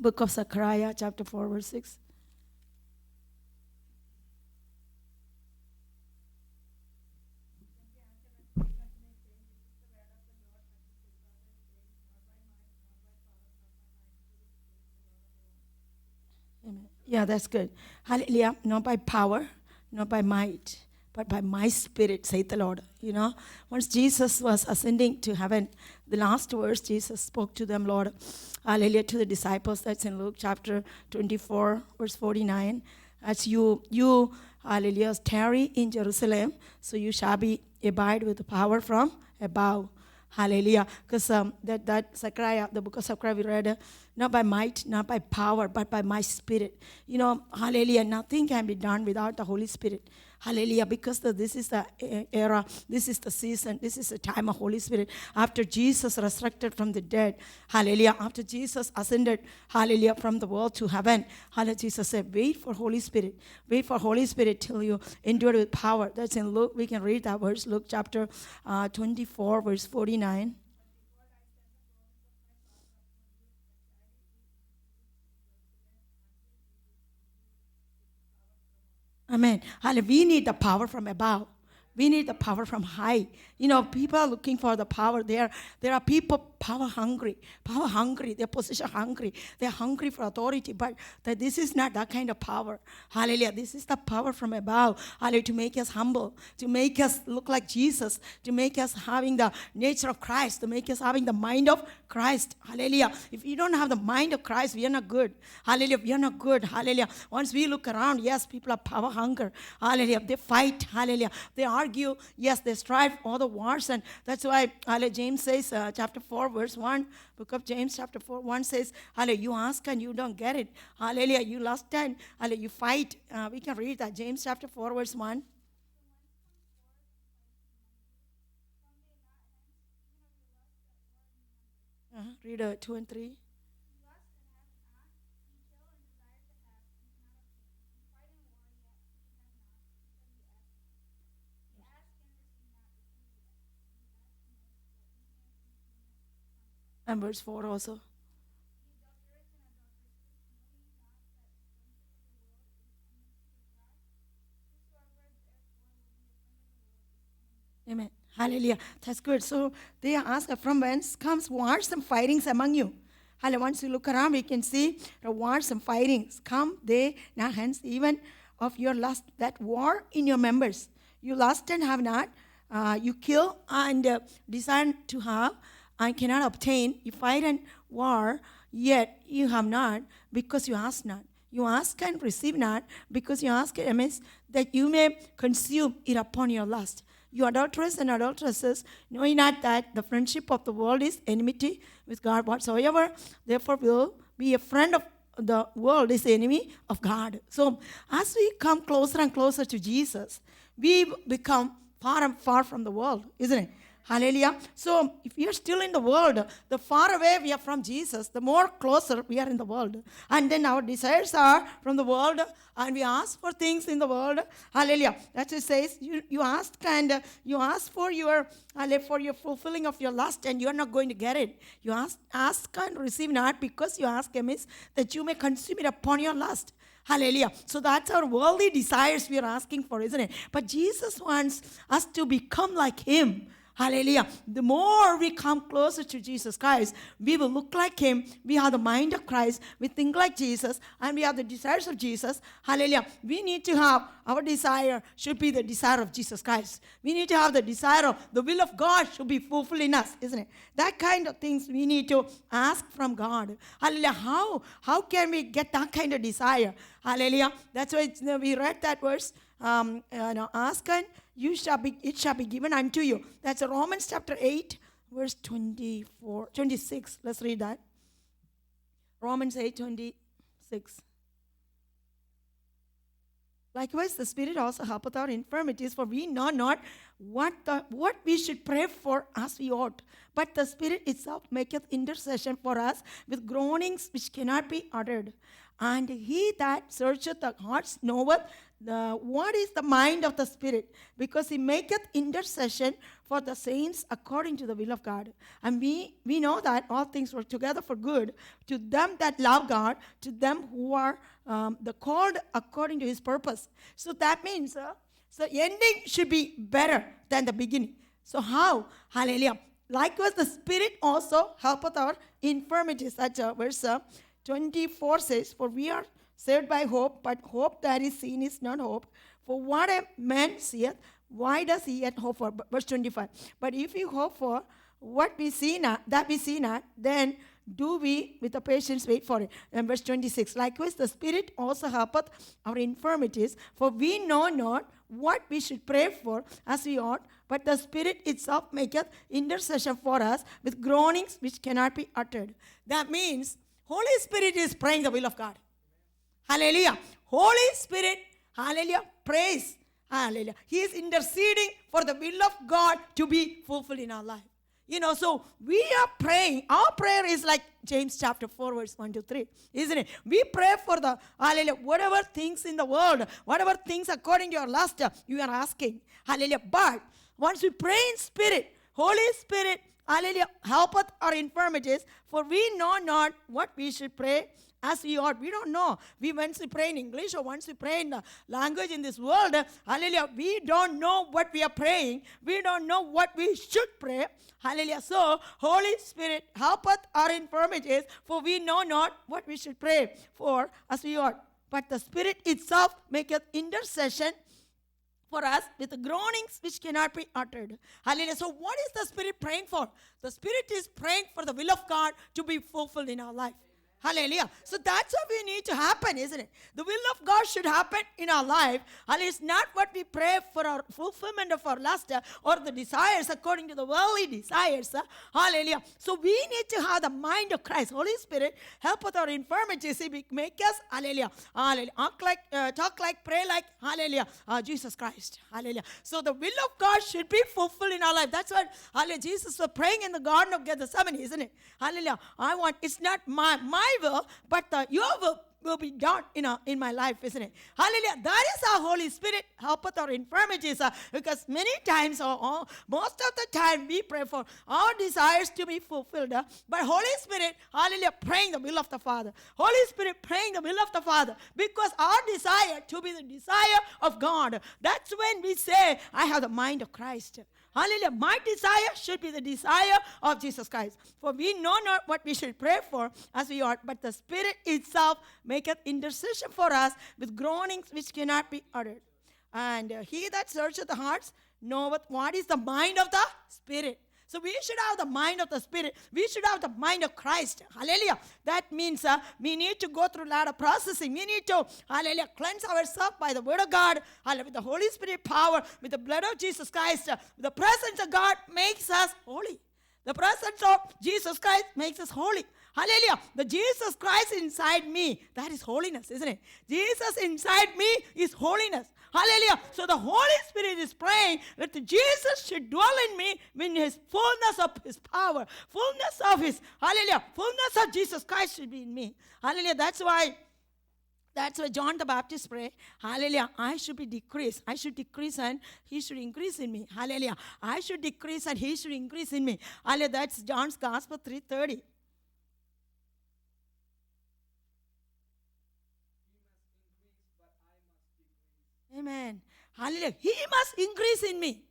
Book of Zechariah, chapter 4, verse 6. Amen. Yeah, that's good. Hallelujah. Not by power, not by might, but by my spirit, saith the Lord. You know, once Jesus was ascending to heaven, the last verse Jesus spoke to them, Lord, hallelujah, to the disciples. That's in Luke chapter 24, verse 49. As you, hallelujah, tarry in Jerusalem, so you shall be abide with the power from above. Hallelujah. Because that Zechariah, the book of Zechariah we read, not by might, not by power, but by my spirit. You know, hallelujah, nothing can be done without the Holy Spirit. Hallelujah, because this is the era, this is the season, this is the time of Holy Spirit. After Jesus resurrected from the dead, hallelujah, after Jesus ascended, hallelujah, from the world to heaven, hallelujah, Jesus said, wait for Holy Spirit. Wait for Holy Spirit till you endure with power. That's in Luke, we can read that verse, Luke chapter 24, verse 49. Amen. Hallelujah. We need the power from above. We need the power from high. You know, people are looking for the power. There are people power hungry, they're position hungry. They're hungry for authority, but this is not that kind of power. Hallelujah. This is the power from above. Hallelujah. To make us humble, to make us look like Jesus, to make us having the nature of Christ, to make us having the mind of Christ. Hallelujah. If you don't have the mind of Christ, we are not good. Hallelujah. We are not good. Hallelujah. Once we look around, yes, people are power hunger. Hallelujah. They fight. Hallelujah. They argue. Yes, they strive all the wars. And that's why James says, chapter 4, verse 1, book of James, chapter 4, 1 says, hallelujah, you ask and you don't get it. Hallelujah. You lust and hallelujah, you fight. We can read that. James chapter 4, verse 1. Read 2 and 3. And verse 4 also. Amen. Hallelujah. That's good. So they ask, from whence comes wars and fightings among you? Hallelujah. Once you look around, we can see the wars and fightings. Come they now hence even of your lust, that war in your members. You lust and have not. You kill and desire to have and cannot obtain. You fight and war, yet you have not, because you ask not. You ask and receive not, because you ask amiss, that you may consume it upon your lust. You adulterers and adulteresses, knowing not that the friendship of the world is enmity with God. Whatsoever, therefore, will be a friend of the world is the enemy of God. So, as we come closer and closer to Jesus, we become far and far from the world, isn't it? Hallelujah. So if we are still in the world, the far away we are from Jesus, the more closer we are in the world. And then our desires are from the world, and we ask for things in the world. Hallelujah. That's what it says. You ask and you ask for your fulfilling of your lust, and you are not going to get it. You ask and receive not, because you ask amiss, that you may consume it upon your lust. Hallelujah. So that's our worldly desires we are asking for, isn't it? But Jesus wants us to become like him. Hallelujah. The more we come closer to Jesus Christ, we will look like him. We have the mind of Christ. We think like Jesus, and we have the desires of Jesus. Hallelujah. We need to have, our desire should be the desire of Jesus Christ. We need to have the desire of the will of God should be fulfilled in us, isn't it? That kind of things we need to ask from God. Hallelujah. How can we get that kind of desire? Hallelujah. That's why we read that verse. Ask and it shall be given unto you. That's Romans chapter 8, verse 26. Let's read that. Romans 8, 26. Likewise, the Spirit also helpeth our infirmities, for we know not what we should pray for as we ought. But the Spirit itself maketh intercession for us with groanings which cannot be uttered. And he that searcheth the hearts knoweth what is the mind of the Spirit? Because he maketh intercession for the saints according to the will of God. And we know that all things work together for good to them that love God, to them who are the called according to his purpose. So that means so ending should be better than the beginning. So how? Hallelujah. Likewise, the Spirit also helpeth our infirmities. That's verse 24 says, for we are saved by hope, but hope that is seen is not hope. For what a man seeth, why does he yet hope for? Verse 25. But if we hope for what we see not, that we see not, then do we with the patience wait for it. And verse 26. Likewise, the Spirit also helpeth our infirmities, for we know not what we should pray for as we ought, but the Spirit itself maketh intercession for us with groanings which cannot be uttered. That means Holy Spirit is praying the will of God. Hallelujah. Holy Spirit, hallelujah, praise. Hallelujah. He is interceding for the will of God to be fulfilled in our life. So we are praying. Our prayer is like James chapter 4, verse 1 to 3, isn't it? We pray for the, hallelujah, whatever things in the world, whatever things according to your lust, you are asking. Hallelujah. But once we pray in spirit, Holy Spirit, hallelujah, helpeth our infirmities, for we know not what we should pray as we ought. We don't know. Once we pray in English or once we pray in the language in this world, hallelujah, we don't know what we are praying. We don't know what we should pray. Hallelujah. So, Holy Spirit, helpeth our infirmities, for we know not what we should pray for as we ought. But the Spirit itself maketh intercession for us with the groanings which cannot be uttered. Hallelujah. So what is the Spirit praying for? The Spirit is praying for the will of God to be fulfilled in our life. Hallelujah. So that's what we need to happen, isn't it? The will of God should happen in our life. And it's not what we pray for our fulfillment of our lust or the desires according to the worldly desires. Hallelujah. So we need to have the mind of Christ. Holy Spirit, help with our infirmities. Make us, hallelujah, hallelujah, talk like, pray like, hallelujah, Jesus Christ. Hallelujah. So the will of God should be fulfilled in our life. That's what, hallelujah, Jesus was praying in the Garden of Gethsemane, isn't it? Hallelujah. It's not my will, but your will be done in my life, isn't it? Hallelujah. That is our Holy Spirit helpeth our infirmities, because many times, or most of the time, we pray for our desires to be fulfilled. But Holy Spirit, hallelujah, praying the will of the Father. Holy Spirit praying the will of the Father, because our desire to be the desire of God. That's when we say, I have the mind of Christ. Hallelujah. My desire should be the desire of Jesus Christ. For we know not what we should pray for as we ought, but the Spirit itself maketh intercession for us with groanings which cannot be uttered. And he that searcheth the hearts knoweth what is the mind of the Spirit. So we should have the mind of the Spirit. We should have the mind of Christ. Hallelujah. That means we need to go through a lot of processing. We need to, hallelujah, cleanse ourselves by the Word of God, hallelujah, with the Holy Spirit power, with the blood of Jesus Christ. The presence of God makes us holy. The presence of Jesus Christ makes us holy. Hallelujah. The Jesus Christ inside me, that is holiness, isn't it? Jesus inside me is holiness. Hallelujah. So the Holy Spirit is praying that Jesus should dwell in me in his fullness of his power, fullness of his, hallelujah, fullness of Jesus Christ should be in me. Hallelujah. That's why John the Baptist prayed, hallelujah, I should be decreased. I should decrease and he should increase in me. Hallelujah. I should decrease and he should increase in me. Hallelujah. That's John's Gospel 3:30. Amen. Hallelujah. He must increase in me.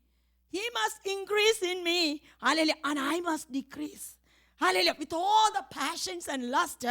He must increase in me. Hallelujah. And I must decrease. Hallelujah. With all the passions and lust,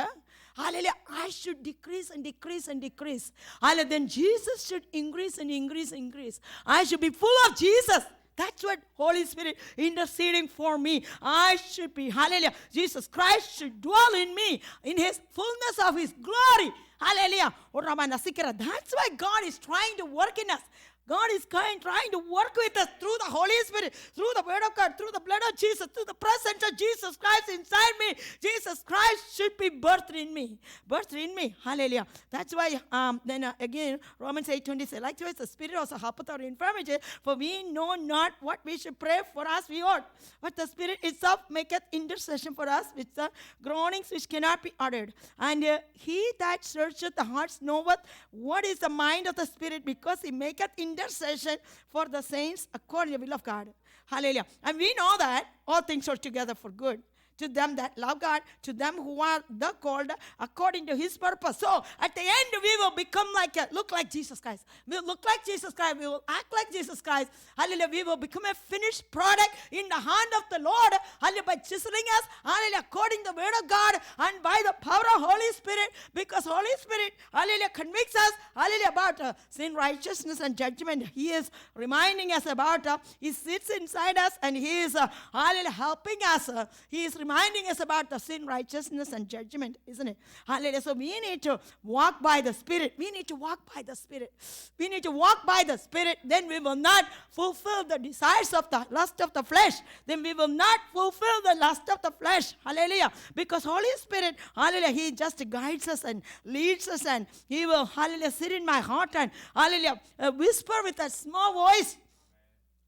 hallelujah, I should decrease and decrease and decrease. Hallelujah. Then Jesus should increase and increase and increase. I should be full of Jesus. That's what Holy Spirit interceding for me. I should be, hallelujah, Jesus Christ should dwell in me in his fullness of his glory. Hallelujah. That's why God is trying to work in us. God is trying to work with us through the Holy Spirit, through the Word of God, through the blood of Jesus, through the presence of Jesus Christ inside me. Jesus Christ should be birthed in me. Birthed in me. Hallelujah. That's why then again, Romans 8:20 says, likewise the Spirit also helpeth our infirmity, for we know not what we should pray for as we ought. But the Spirit itself maketh intercession for us with the groanings which cannot be uttered. And he that searcheth the hearts knoweth what is the mind of the Spirit, because he maketh intercession for the saints according to the will of God. Hallelujah. And we know that all things are together for good to them that love God, to them who are the called according to his purpose. So at the end we will become look like Jesus Christ. We will look like Jesus Christ. We will act like Jesus Christ. Hallelujah. We will become a finished product in the hand of the Lord. Hallelujah. By chiseling us, hallelujah, according to the word of God and by the power of Holy Spirit, because Holy Spirit, hallelujah, convicts us, hallelujah, about sin, righteousness, and judgment. He is reminding us about, he sits inside us and he is, hallelujah, helping us. He is reminding us about the sin, righteousness, and judgment, isn't it? Hallelujah. So we need to walk by the Spirit. We need to walk by the Spirit. We need to walk by the Spirit. Then we will not fulfill the desires of the lust of the flesh. Then we will not fulfill the lust of the flesh. Hallelujah. Because Holy Spirit, hallelujah, he just guides us and leads us, and he will, hallelujah, sit in my heart and, hallelujah, whisper with a small voice.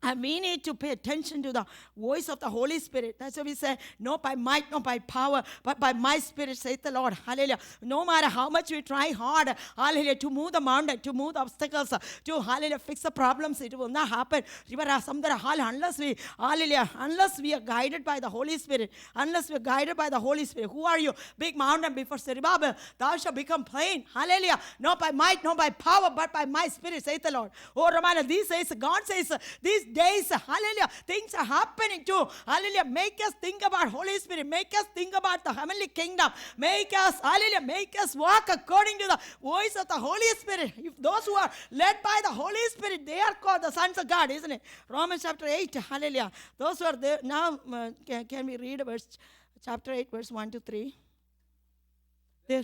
And we need to pay attention to the voice of the Holy Spirit. That's why we say, not by might, not by power, but by my Spirit, saith the Lord. Hallelujah. No matter how much we try hard, hallelujah, to move the mountain, to move the obstacles, to, hallelujah, fix the problems, it will not happen. Unless we, hallelujah, unless we are guided by the Holy Spirit, unless we are guided by the Holy Spirit. Who are you? Big mountain before Zerubbabel, thou shalt become plain. Hallelujah. Not by might, not by power, but by my Spirit, saith the Lord. Oh, Romana, these days, God says, these days, hallelujah, things are happening too. Hallelujah, make us think about Holy Spirit, make us think about the heavenly kingdom, make us, hallelujah, make us walk according to the voice of the Holy Spirit. If those who are led by the Holy Spirit, they are called the sons of God, isn't it? Romans chapter 8, hallelujah. Those who are there now, can we read chapter 8, verse 1 to 3? There.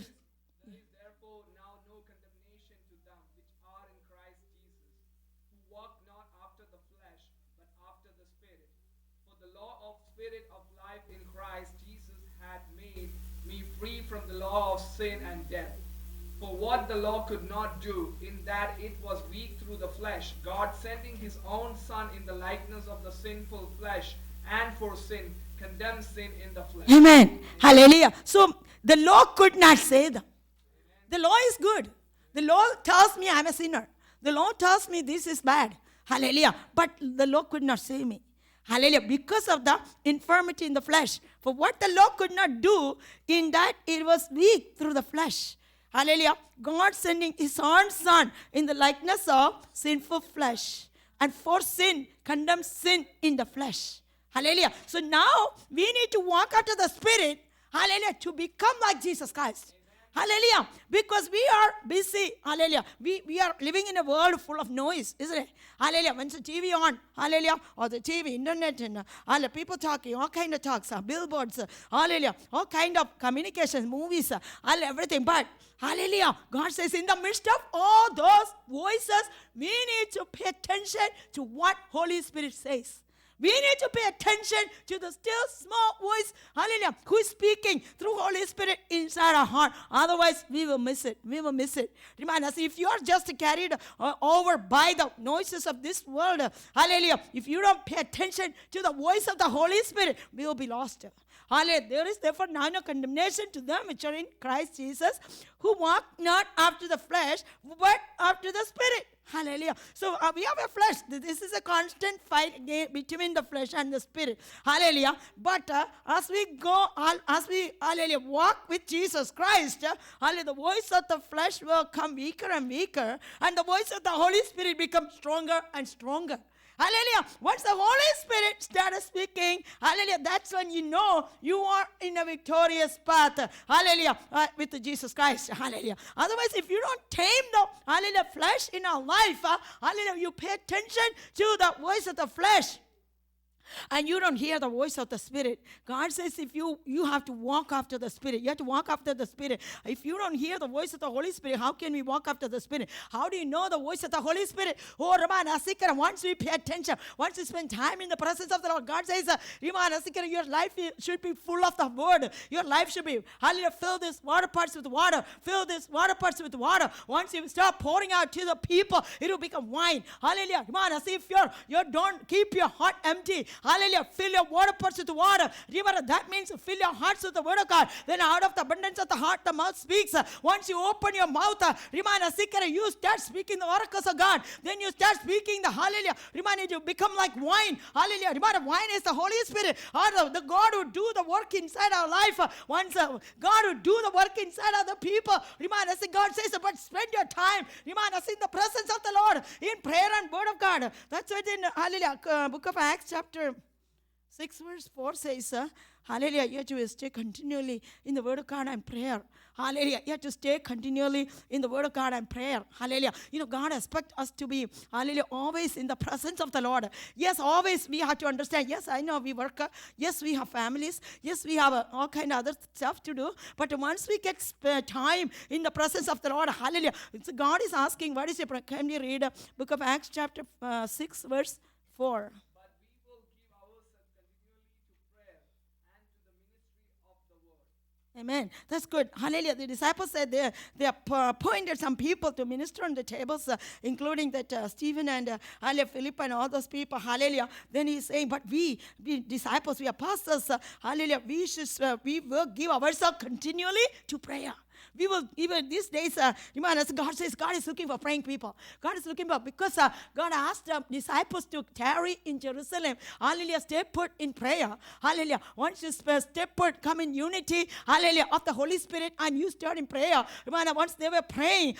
Free from the law of sin and death. For what the law could not do, in that it was weak through the flesh, God sending his own Son in the likeness of the sinful flesh, and for sin, condemned sin in the flesh. Amen. Hallelujah. So the law could not save them. The law is good. The law tells me I'm a sinner. The law tells me this is bad. Hallelujah. But the law could not save me. Hallelujah. Because of the infirmity in the flesh. For what the law could not do, in that it was weak through the flesh. Hallelujah. God sending his own Son in the likeness of sinful flesh. And for sin, condemns sin in the flesh. Hallelujah. So now we need to walk after the Spirit. Hallelujah. To become like Jesus Christ. Hallelujah. Because we are busy. Hallelujah. We are living in a world full of noise, isn't it? Hallelujah. When the TV on, hallelujah, or the TV, internet, and hallelujah, people talking, all kind of talks, billboards, hallelujah, all kind of communications, movies, hallelujah, everything. But hallelujah, God says in the midst of all those voices, we need to pay attention to what Holy Spirit says. We need to pay attention to the still small voice, hallelujah, who is speaking through Holy Spirit inside our heart. Otherwise, we will miss it. We will miss it. Remind us, if you are just carried over by the noises of this world, hallelujah, if you don't pay attention to the voice of the Holy Spirit, we will be lost. Hallelujah. There is therefore now no condemnation to them which are in Christ Jesus, who walk not after the flesh, but after the Spirit. Hallelujah. So we have a flesh. This is a constant fight between the flesh and the Spirit. Hallelujah. But as we go, hallelujah, walk with Jesus Christ, hallelujah, the voice of the flesh will come weaker and weaker, and the voice of the Holy Spirit becomes stronger and stronger. Hallelujah. Once the Holy Spirit started speaking, hallelujah, that's when you know you are in a victorious path. Hallelujah. With Jesus Christ. Hallelujah. Otherwise, if you don't tame the, hallelujah, flesh in our life, hallelujah, you pay attention to the voice of the flesh. and you don't hear the voice of the Spirit. God says if you have to walk after the Spirit. You have to walk after the Spirit. If you don't hear the voice of the Holy Spirit, how can we walk after the Spirit? How do you know the voice of the Holy Spirit? Oh, Raman Asikara, once we pay attention, once we spend time in the presence of the Lord, God says, Raman Asikara, your life should be full of the Word. Your life should be, hallelujah, fill this water parts with water. Fill this water parts with water. Once you start pouring out to the people, it will become wine. Hallelujah. Raman, as if you don't keep your heart empty. Hallelujah. Fill your water pots with water. Remember, that means fill your hearts with the word of God. Then out of the abundance of the heart, the mouth speaks. Once you open your mouth, you start speaking the oracles of God. Then you start speaking the hallelujah. Remind you become like wine. Hallelujah. Remember, wine is the Holy Spirit. Or the God who do the work inside our life. Once God who do the work inside other people. Remind us, God says, but spend your time. Remind us in the presence of the Lord. In prayer and word of God. That's what in hallelujah, book of Acts chapter 6 verse 4 says, hallelujah, you have to stay continually in the word of God and prayer. Hallelujah. You have to stay continually in the word of God and prayer. Hallelujah. God expects us to be, hallelujah, always in the presence of the Lord. Yes, always we have to understand. Yes, I know we work. Yes, we have families. Yes, we have all kind of other stuff to do. But once we get time in the presence of the Lord, hallelujah. God is asking, what is your prayer? Can we read book of Acts chapter 6 verse 4? Amen. That's good. Hallelujah. The disciples said they appointed some people to minister on the tables, including that Stephen and Philip and all those people. Hallelujah. Then he's saying, but we disciples, we are pastors. Hallelujah. We will give ourselves continually to prayer. We will, even these days, God says God is looking for praying people. God is looking for, because God asked the disciples to tarry in Jerusalem. Hallelujah, stay put in prayer. Hallelujah. Once you stay put, come in unity, hallelujah, of the Holy Spirit, and you start in prayer. Once they were praying,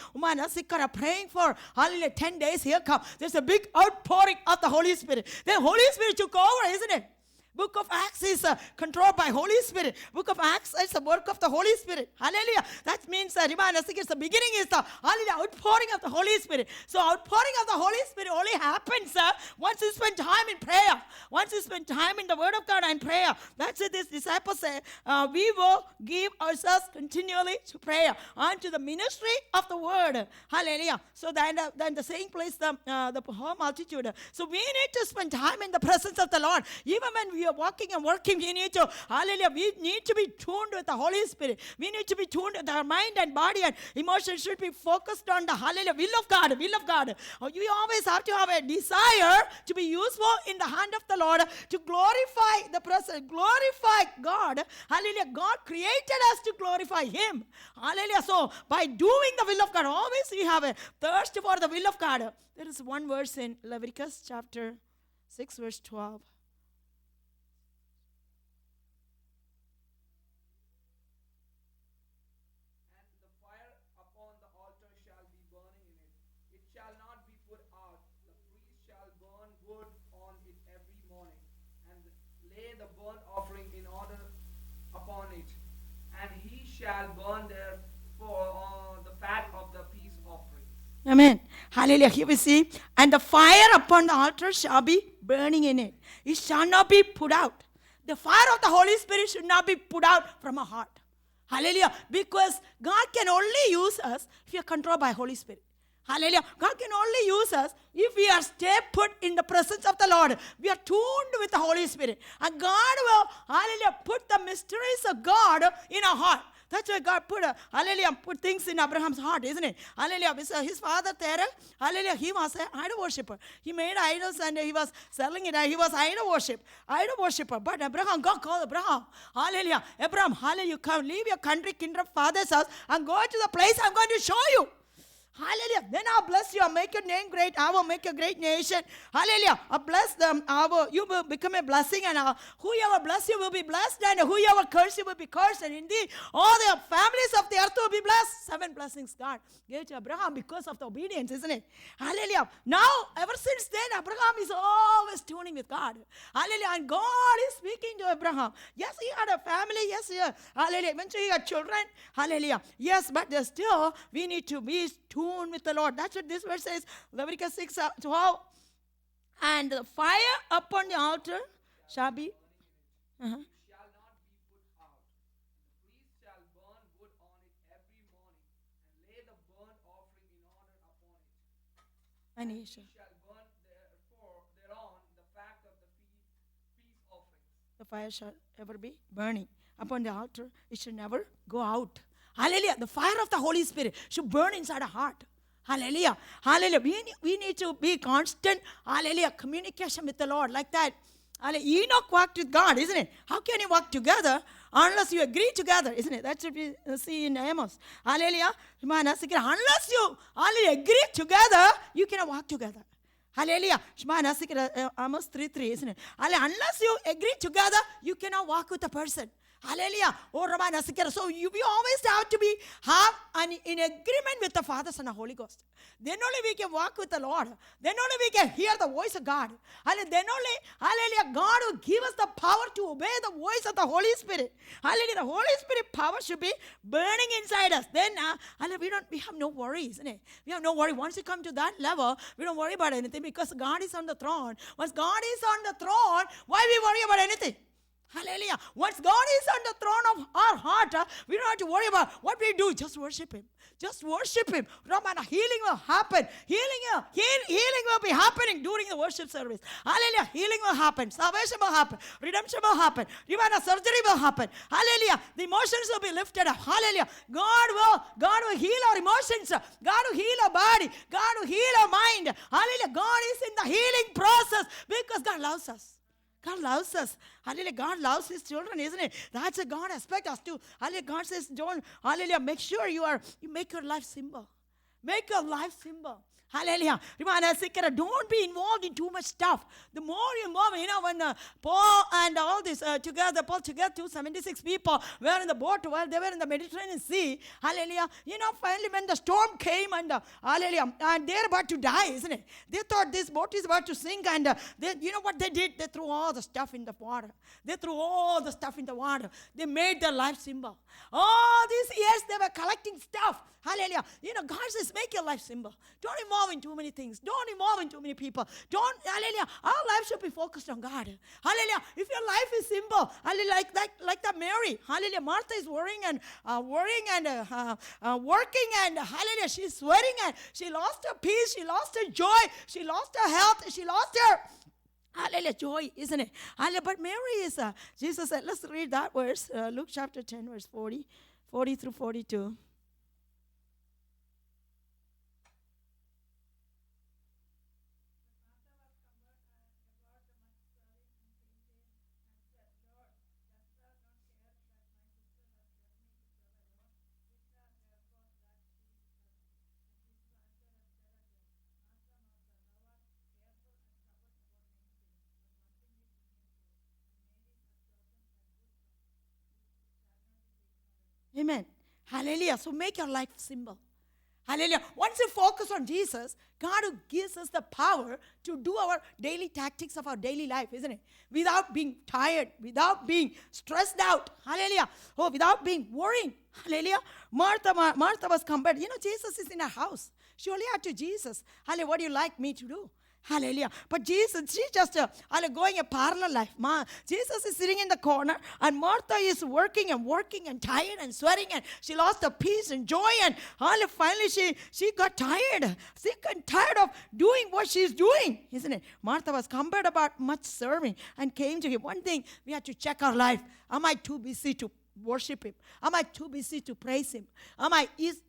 praying for, hallelujah, 10 days, here come. There's a big outpouring of the Holy Spirit. The Holy Spirit took over, isn't it? Book of Acts is controlled by Holy Spirit. Book of Acts is the work of the Holy Spirit. Hallelujah. That means, it's the beginning is the hallelujah, outpouring of the Holy Spirit. So outpouring of the Holy Spirit only happens once you spend time in prayer. Once you spend time in the Word of God and prayer. That's it. These disciples say, we will give ourselves continually to prayer and to the ministry of the Word. Hallelujah. So then the same place, the whole multitude. So we need to spend time in the presence of the Lord. Even when we are walking and working, we need to, hallelujah, we need to be tuned with the Holy Spirit. We need to be tuned with our mind and body, and emotions should be focused on the hallelujah, will of God, will of God. We always have to have a desire to be useful in the hand of the Lord, to glorify the presence, glorify God. Hallelujah. God created us to glorify Him. Hallelujah. So by doing the will of God, always we have a thirst for the will of God. There is one verse in Leviticus chapter 6 verse 12. Shall burn there for the fat of the peace offerings. Amen. Hallelujah. Here we see, and the fire upon the altar shall be burning in it. It shall not be put out. The fire of the Holy Spirit should not be put out from our heart. Hallelujah. Because God can only use us if we are controlled by Holy Spirit. Hallelujah. God can only use us if we are stay put in the presence of the Lord. We are tuned with the Holy Spirit. And God will, hallelujah, put the mysteries of God in our heart. That's why God put things in Abraham's heart, isn't it? Hallelujah. His father Terah, hallelujah, he was an idol worshiper. He made idols and he was selling it. He was idol worshiper. But Abraham, God called Abraham. Hallelujah. Abraham, hallelujah, you come, leave your country, kindred, father's house, and go to the place I'm going to show you. Hallelujah. Then I'll bless you. I'll make your name great. I will make a great nation. Hallelujah. I'll bless them. You will become a blessing. And whoever bless you will be blessed. And whoever curse you will be cursed. And indeed, all the families of the earth will be blessed. 7 blessings God gave to Abraham because of the obedience, isn't it? Hallelujah. Now, ever since then, Abraham is always tuning with God. Hallelujah. And God is speaking to Abraham. Yes, he had a family. Yes, hallelujah. Eventually, he had children. Hallelujah. Yes, but still, we need to be tuned with the Lord. That's what this verse says. Leviticus 6:12. And the fire upon the altar shall be. Uh-huh. It shall not be put out. The priest shall burn wood on it every morning, and lay the burnt offering in order upon it. And And he he shall. shall burn therefore thereon the fat of the peace offerings. The fire shall ever be burning upon the altar. It should never go out. Hallelujah. The fire of the Holy Spirit should burn inside our heart. Hallelujah. Hallelujah. We need to be constant, hallelujah, communication with the Lord like that. Hallelujah. Enoch walked with God, isn't it? How can you walk together unless you agree together, isn't it? That's what we see in Amos. Hallelujah. Unless you hallelujah, agree together, you cannot walk together. Hallelujah. Amos 3:3, isn't it? Hallelujah. Unless you agree together, you cannot walk with a person. Hallelujah. Oh, Rabbi Nasikara. So we always have to have in agreement with the Father, Son, and Holy Ghost. Then only we can walk with the Lord. Then only we can hear the voice of God. Hallelujah. Then only, hallelujah, God will give us the power to obey the voice of the Holy Spirit. Hallelujah. The Holy Spirit power should be burning inside us. Then, hallelujah, we have no worries, isn't it? We have no worry. Once you come to that level, we don't worry about anything because God is on the throne. Once God is on the throne, why we worry about anything? Hallelujah. Once God is on the throne of our heart, we don't have to worry about what we do. Just worship Him. Just worship Him. Ramana, healing will happen. Healing will be happening during the worship service. Hallelujah. Healing will happen. Salvation will happen. Redemption will happen. Divine surgery will happen. Hallelujah. The emotions will be lifted up. Hallelujah. God will heal our emotions. God will heal our body. God will heal our mind. Hallelujah. God is in the healing process because God loves us. God loves us. Hallelujah. God loves His children, isn't it? That's a God expects us to. Hallelujah. God says, don't, hallelujah, make sure you make your life simple. Make your life simple. Hallelujah. Don't be involved in too much stuff. The more you involve, when Paul and all this Paul together, 276 people were in the boat while they were in the Mediterranean Sea. Hallelujah. Finally when the storm came and hallelujah, and they're about to die, isn't it? They thought this boat is about to sink and what they did? They threw all the stuff in the water. They made their life simple. All these years they were collecting stuff. Hallelujah. God says, make your life simple. Don't involve in too many things. Don't involve in too many people. Hallelujah. Our life should be focused on God. Hallelujah. If your life is simple, hallelujah, like that Mary, hallelujah, Martha is worrying and working and hallelujah, she's sweating and she lost her peace, she lost her joy, she lost her health, she lost her hallelujah, joy, isn't it? Hallelujah. But Mary is, Jesus said, let's read that verse, Luke chapter 10, verse 40 through 42. Amen. Hallelujah. So make your life simple. Hallelujah. Once you focus on Jesus, God gives us the power to do our daily tactics of our daily life, isn't it? Without being tired, without being stressed out. Hallelujah. Oh, without being worrying. Hallelujah. Martha was compared. Jesus is in her house. She only had to Jesus. Hallelujah. What do you like me to do? Hallelujah. But Jesus, she's just going a parallel life. Jesus is sitting in the corner and Martha is working and tired and sweating and she lost her peace and joy and finally she got tired. Sick and tired of doing what she's doing, isn't it? Martha was compared about much serving and came to Him. One thing, we have to check our life. Am I too busy to worship Him? Am I too busy to praise Him? Is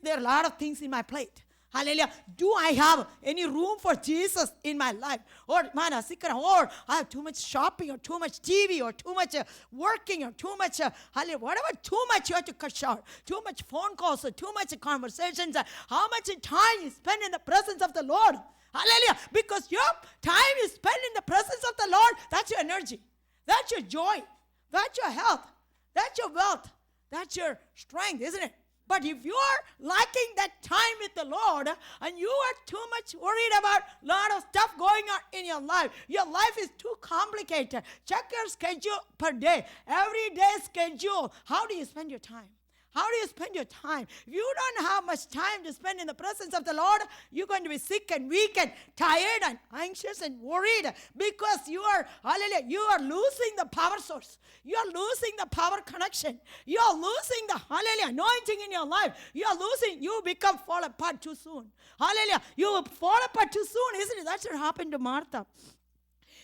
there a lot of things in my plate? Hallelujah. Do I have any room for Jesus in my life? Or I have too much shopping or too much TV or too much working or too much, hallelujah, whatever, too much you have to cut short. Too much phone calls or too much conversations. How much time you spend in the presence of the Lord? Hallelujah. Because your time you spend in the presence of the Lord, that's your energy. That's your joy. That's your health. That's your wealth. That's your strength, isn't it? But if you are lacking that time with the Lord and you are too much worried about a lot of stuff going on in your life is too complicated. Check your schedule per day. Every day schedule. How do you spend your time? How do you spend your time? If you don't have much time to spend in the presence of the Lord, you're going to be sick and weak and tired and anxious and worried because you are, hallelujah, you are losing the power source. You are losing the power connection. You are losing the, hallelujah, anointing in your life. You are losing, you become fall apart too soon. Hallelujah, you fall apart too soon, isn't it? That's what happened to Martha.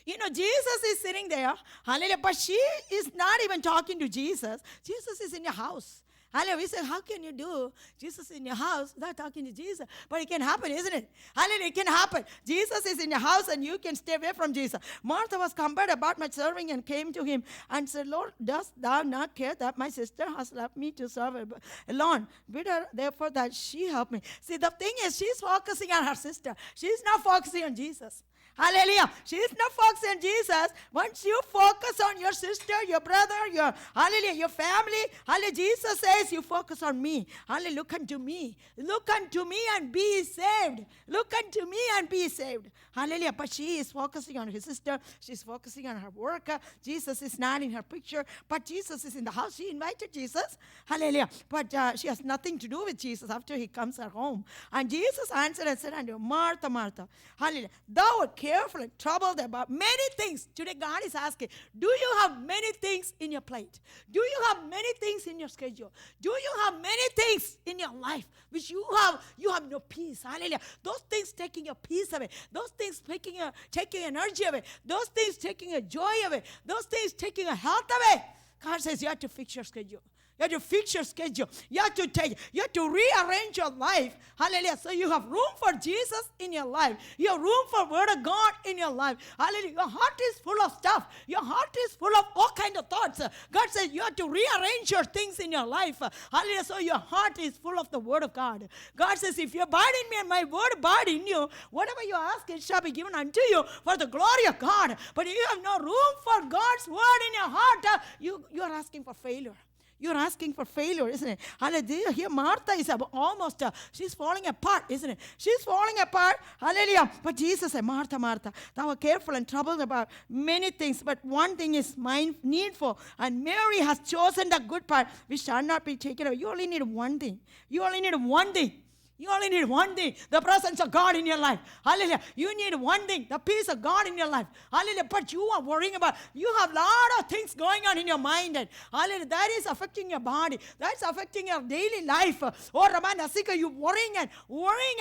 You know, Jesus is sitting there, hallelujah, but she is not even talking to Jesus. Jesus is in your house. Hallelujah. We say, how can you do Jesus in your house without talking to Jesus? But it can happen, isn't it? Hallelujah. It can happen. Jesus is in your house and you can stay away from Jesus. Martha was compared about my serving and came to him and said, Lord, dost thou not care that my sister has left me to serve alone? Bid her therefore that she help me. See, the thing is, she's focusing on her sister. She's not focusing on Jesus. Hallelujah. She's not focusing on Jesus. Once you focus on your sister, your brother, your, hallelujah, your family, hallelujah, Jesus says you focus on me. Hallelujah, look unto me. Look unto me and be saved. Look unto me and be saved. Hallelujah. But she is focusing on her sister. She's focusing on her work. Jesus is not in her picture, but Jesus is in the house. She invited Jesus. Hallelujah. But she has nothing to do with Jesus after he comes her home. And Jesus answered and said unto her, Martha, Martha, hallelujah, thou art careful and troubled about many things. Today God is asking, do you have many things in your plate? Do you have many things in your schedule? Do you have many things in your life which you have no peace? Hallelujah. Those things taking your peace away. Those things taking energy away. Those things taking your joy away. Those things taking your health away. God says you have to fix your schedule. You have to fix your schedule. You have to rearrange your life. Hallelujah. So you have room for Jesus in your life. You have room for Word of God in your life. Hallelujah. Your heart is full of stuff. Your heart is full of all kinds of thoughts. God says you have to rearrange your things in your life. Hallelujah. So your heart is full of the Word of God. God says, if you abide in me and my Word abide in you, whatever you ask, it shall be given unto you for the glory of God. But if you have no room for God's Word in your heart, you are asking for failure. You're asking for failure, isn't it? Hallelujah. Here Martha is almost, she's falling apart, isn't it? She's falling apart. Hallelujah. But Jesus said, Martha, Martha, thou art careful and troubled about many things, but one thing is needful. And Mary has chosen the good part, which shall not be taken away. You only need one thing. You only need one thing. You only need one thing, the presence of God in your life. Hallelujah. You need one thing, the peace of God in your life. Hallelujah. But you are worrying about, you have a lot of things going on in your mind. And hallelujah, that is affecting your body. That's affecting your daily life. Oh, Ramana, you're worrying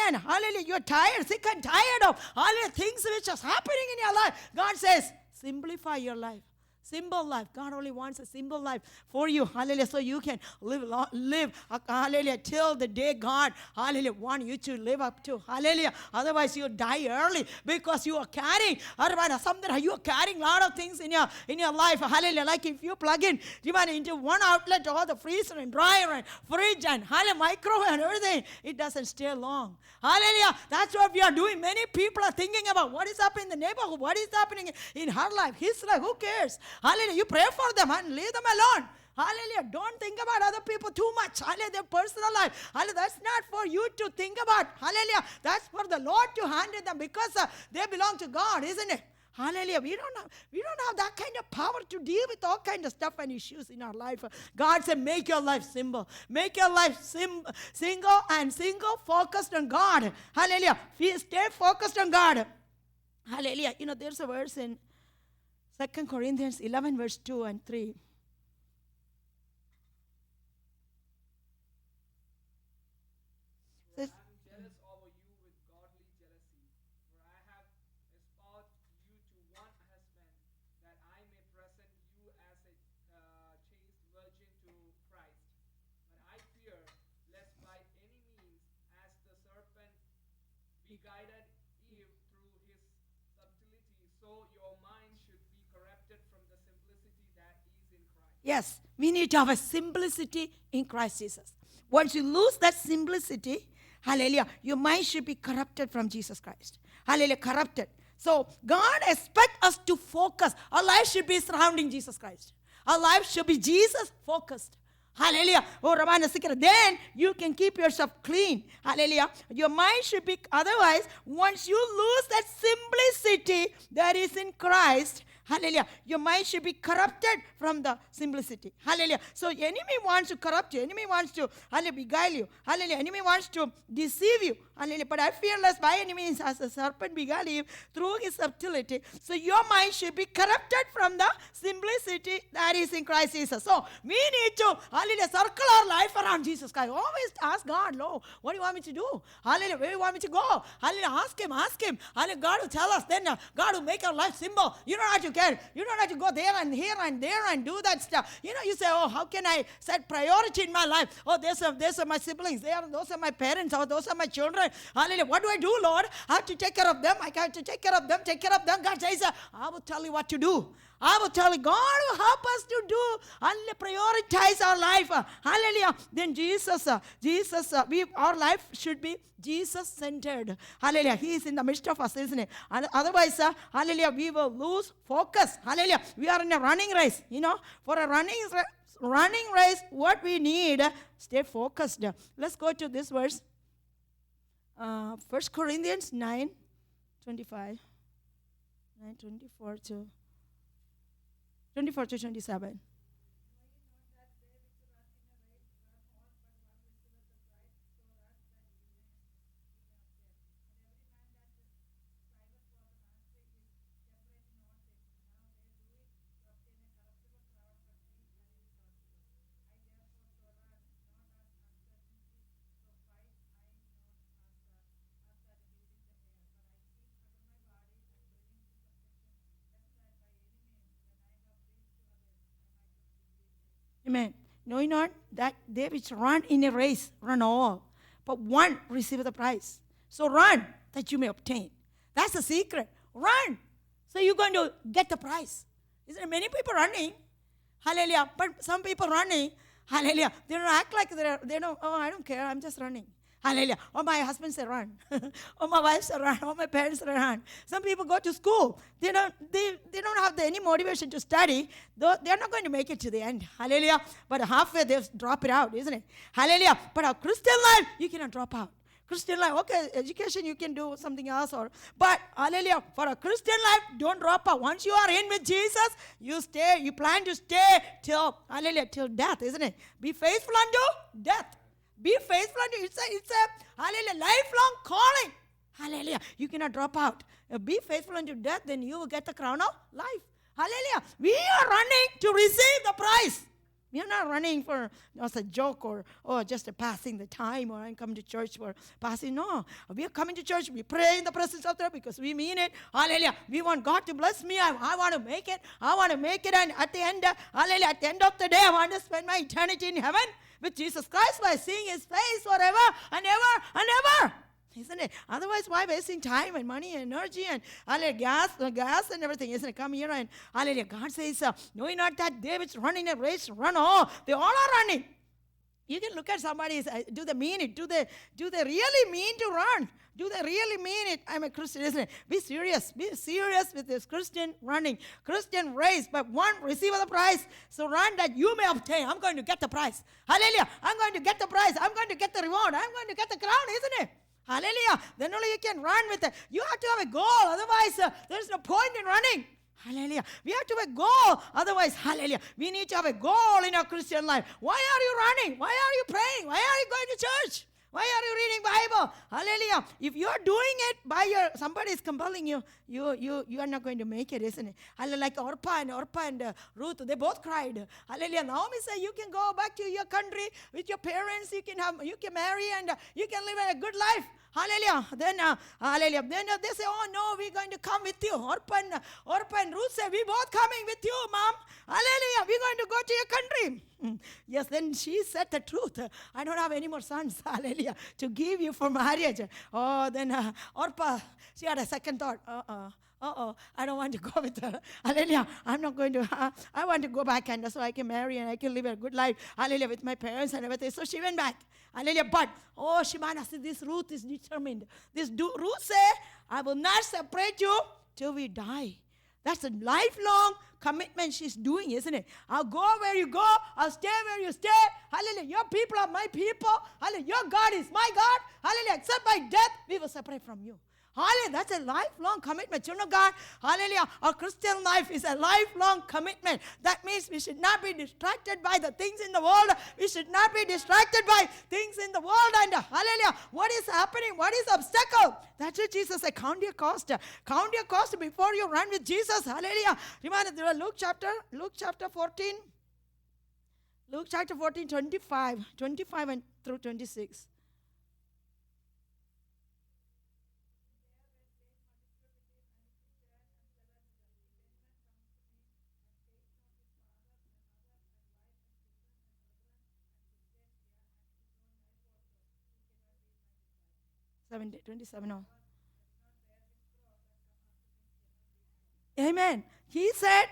and hallelujah, you're tired, sick and tired of hallelujah, things which are happening in your life. God says, simplify your life. Simple life. God only wants a simple life for you. Hallelujah. So you can live hallelujah, till the day God, hallelujah, want you to live up to. Hallelujah. Otherwise you die early because you are carrying, you are carrying a lot of things in your life. Hallelujah. Like if you plug in into one outlet, all the freezer and dryer and fridge and hallelujah, microwave and everything, it doesn't stay long. Hallelujah. That's what we are doing. Many people are thinking about what is happening in the neighborhood, what is happening in her life, his life. Who cares? Hallelujah. You pray for them and leave them alone. Hallelujah. Don't think about other people too much. Hallelujah. Their personal life. Hallelujah. That's not for you to think about. Hallelujah. That's for the Lord to handle them because they belong to God, isn't it? Hallelujah. We don't have that kind of power to deal with all kinds of stuff and issues in our life. God said, make your life simple. Make your life single, focused on God. Hallelujah. Stay focused on God. Hallelujah. You know, there's a verse in 2 Corinthians 11, verse 2 and 3. I am jealous over you with godly jealousy, for I have espoused you to one husband, that I may present you as a chaste virgin to Christ. But I fear, lest by any means, as the serpent beguiled Eve through his subtlety, so your mind should be corrupted from the simplicity that is in Christ. Yes, we need to have a simplicity in Christ Jesus. Once you lose that simplicity, hallelujah, your mind should be corrupted from Jesus Christ. Hallelujah, corrupted. So God expects us to focus. Our life should be surrounding Jesus Christ. Our life should be Jesus focused. Hallelujah. Oh, Ramana Sikara. Then you can keep yourself clean. Hallelujah. Your mind should be, otherwise, once you lose that simplicity that is in Christ, Hallelujah. Your mind should be corrupted from the simplicity. Hallelujah. So enemy wants to corrupt you. Enemy wants to, hallelujah, beguile you. Hallelujah. Enemy wants to deceive you. Hallelujah. But I fear lest by any means as the serpent beguiled Eve through his subtlety. So your mind should be corrupted from the simplicity that is in Christ Jesus. So we need to, hallelujah, circle our life around Jesus Christ. Always ask God, Lord, what do you want me to do? Hallelujah. Where do you want me to go? Hallelujah. Ask him. Hallelujah. God will tell us. Then God will make our life simple. You don't have to care. You don't have to go there and here and there and do that stuff. You say, oh, how can I set priority in my life? Oh, those are my siblings. Those are my parents. Or those are my children. Hallelujah. What do I do, Lord? I have to take care of them. I have to take care of them. God says, I will tell you what to do. I will tell you, God will help us to do, hallelujah, prioritize our life. Hallelujah. Then our life should be Jesus-centered. Hallelujah. He is in the midst of us, isn't it? And otherwise, hallelujah, we will lose focus. Hallelujah. We are in a running race. For a running race, what we need, stay focused. Let's go to this verse. 1 Corinthians 9:25. 9:24 to 27. Amen. Knowing not that they which run in a race run all, but one receive the prize. So run that you may obtain. That's the secret. Run. So you're going to get the prize. Isn't there many people running? Hallelujah. But some people running, hallelujah, they don't act like they don't, oh, I don't care, I'm just running. Hallelujah. Or my husband said run. Or my wife said run. Or my parents said run. Some people go to school. They don't have any motivation to study. They're not going to make it to the end. Hallelujah. But halfway they drop it out, isn't it? Hallelujah. But our Christian life, you cannot drop out. Christian life, okay, education you can do something else, but hallelujah, for a Christian life, don't drop out. Once you are in with Jesus, you stay. You plan to stay till death, isn't it? Be faithful unto death. Be faithful unto it's a hallelujah lifelong calling. Hallelujah. You cannot drop out. Be faithful unto death, then you will get the crown of life. Hallelujah. We are running to receive the prize. We are not running for as a joke or just passing the time or I'm coming to church for passing. No. We are coming to church. We pray in the presence of God because we mean it. Hallelujah. We want God to bless me. I want to make it. I want to make it. And at the end, hallelujah, at the end of the day, I want to spend my eternity in heaven with Jesus Christ by seeing his face forever and ever and ever. Isn't it? Otherwise, why wasting time and money and energy and gas and everything? Isn't it? Come here and hallelujah. God says, knowing not that they which run in a race run all. They all are running. You can look at somebody, do they mean it? Do they really mean to run? Do they really mean it? I'm a Christian, isn't it? Be serious. Be serious with this Christian running, Christian race. But one, receive the prize. So run that you may obtain. I'm going to get the prize. Hallelujah. I'm going to get the prize. I'm going to get the reward. I'm going to get the crown, isn't it? Hallelujah. Then only you can run with it. You have to have a goal. Otherwise, there's no point in running. Hallelujah. We have to have a goal. Otherwise, hallelujah, we need to have a goal in our Christian life. Why are you running? Why are you praying? Why are you going to church? Why are you reading Bible? Hallelujah. If you're doing it by somebody is compelling you, you are not going to make it, isn't it? Hallelujah. Like Orpah and Ruth, they both cried. Hallelujah. Naomi said, you can go back to your country with your parents. You can marry and you can live a good life. Hallelujah. Then, hallelujah. Then they say, oh no, we're going to come with you. Orpah and Ruth say, we're both coming with you, Mom. Hallelujah. We're going to go to your country. Yes, then she said the truth. I don't have any more sons, hallelujah, to give you for marriage. Oh, then Orpah, she had a second thought. I don't want to go with her. Hallelujah. I'm not going to, I want to go back and so I can marry and I can live a good life. Hallelujah, with my parents and everything. So she went back. Hallelujah. But, Shimana said, this Ruth is determined. Ruth said, I will not separate you till we die. That's a lifelong commitment she's doing, isn't it? I'll go where you go. I'll stay where you stay. Hallelujah. Your people are my people. Hallelujah. Your God is my God. Hallelujah. Except by death, we will separate from you. Hallelujah. That's a lifelong commitment. Children of God, hallelujah. Our Christian life is a lifelong commitment. That means we should not be distracted by the things in the world. We should not be distracted by things in the world. And hallelujah, what is happening? What is the obstacle? That's what Jesus said. Count your cost. Count your cost before you run with Jesus. Hallelujah. Remember Luke chapter 14. Luke chapter 14, 25 and through 26. Seven, 27. Oh. Amen. He said,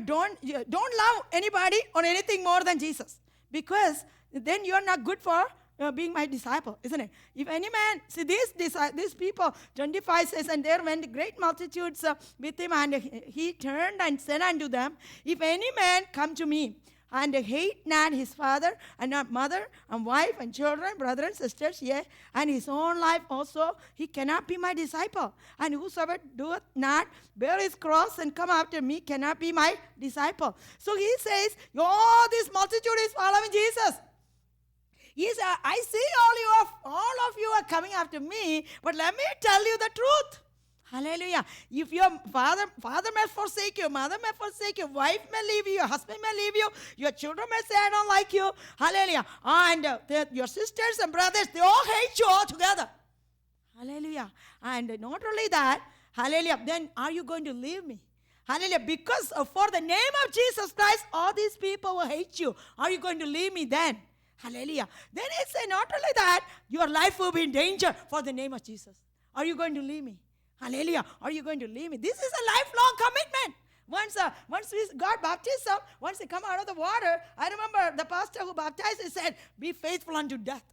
don't love anybody or anything more than Jesus, because then you're not good for being my disciple, isn't it? If any man, see these people, 25 says, and there went great multitudes with him, and he turned and said unto them, if any man come to me, and hate not his father and not mother and wife and children, brothers and sisters, yea, and his own life also, he cannot be my disciple. And whosoever doeth not bear his cross and come after me cannot be my disciple. So he says, this multitude is following Jesus. He said, I see all of you are coming after me, but let me tell you the truth. Hallelujah. If your father may forsake you, mother may forsake you, wife may leave you, your husband may leave you, your children may say, I don't like you. Hallelujah. And your sisters and brothers, they all hate you all together. Hallelujah. And not only that, hallelujah, then are you going to leave me? Hallelujah. Because for the name of Jesus Christ, all these people will hate you. Are you going to leave me then? Hallelujah. Then it says not only that, your life will be in danger for the name of Jesus. Are you going to leave me? Hallelujah. Are you going to leave me? This is a lifelong commitment. Once we got baptism, once they come out of the water, I remember the pastor who baptized, he said, be faithful unto death.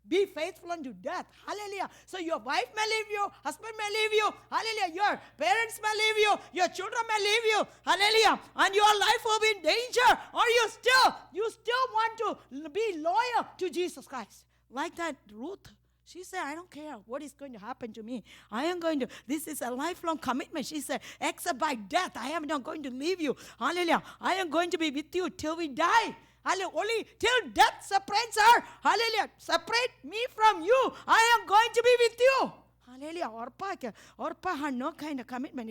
Be faithful unto death. Hallelujah. So your wife may leave you, husband may leave you. Hallelujah. Your parents may leave you, your children may leave you. Hallelujah. And your life will be in danger. Or you still want to be loyal to Jesus Christ. Like that Ruth. She said, I don't care what is going to happen to me. This is a lifelong commitment. She said, except by death, I am not going to leave you. Hallelujah. I am going to be with you till we die. Hallelujah. Only till death separates her. Hallelujah. Separate me from you. I am going to be with you. Hallelujah. Orpah had no kind of commitment.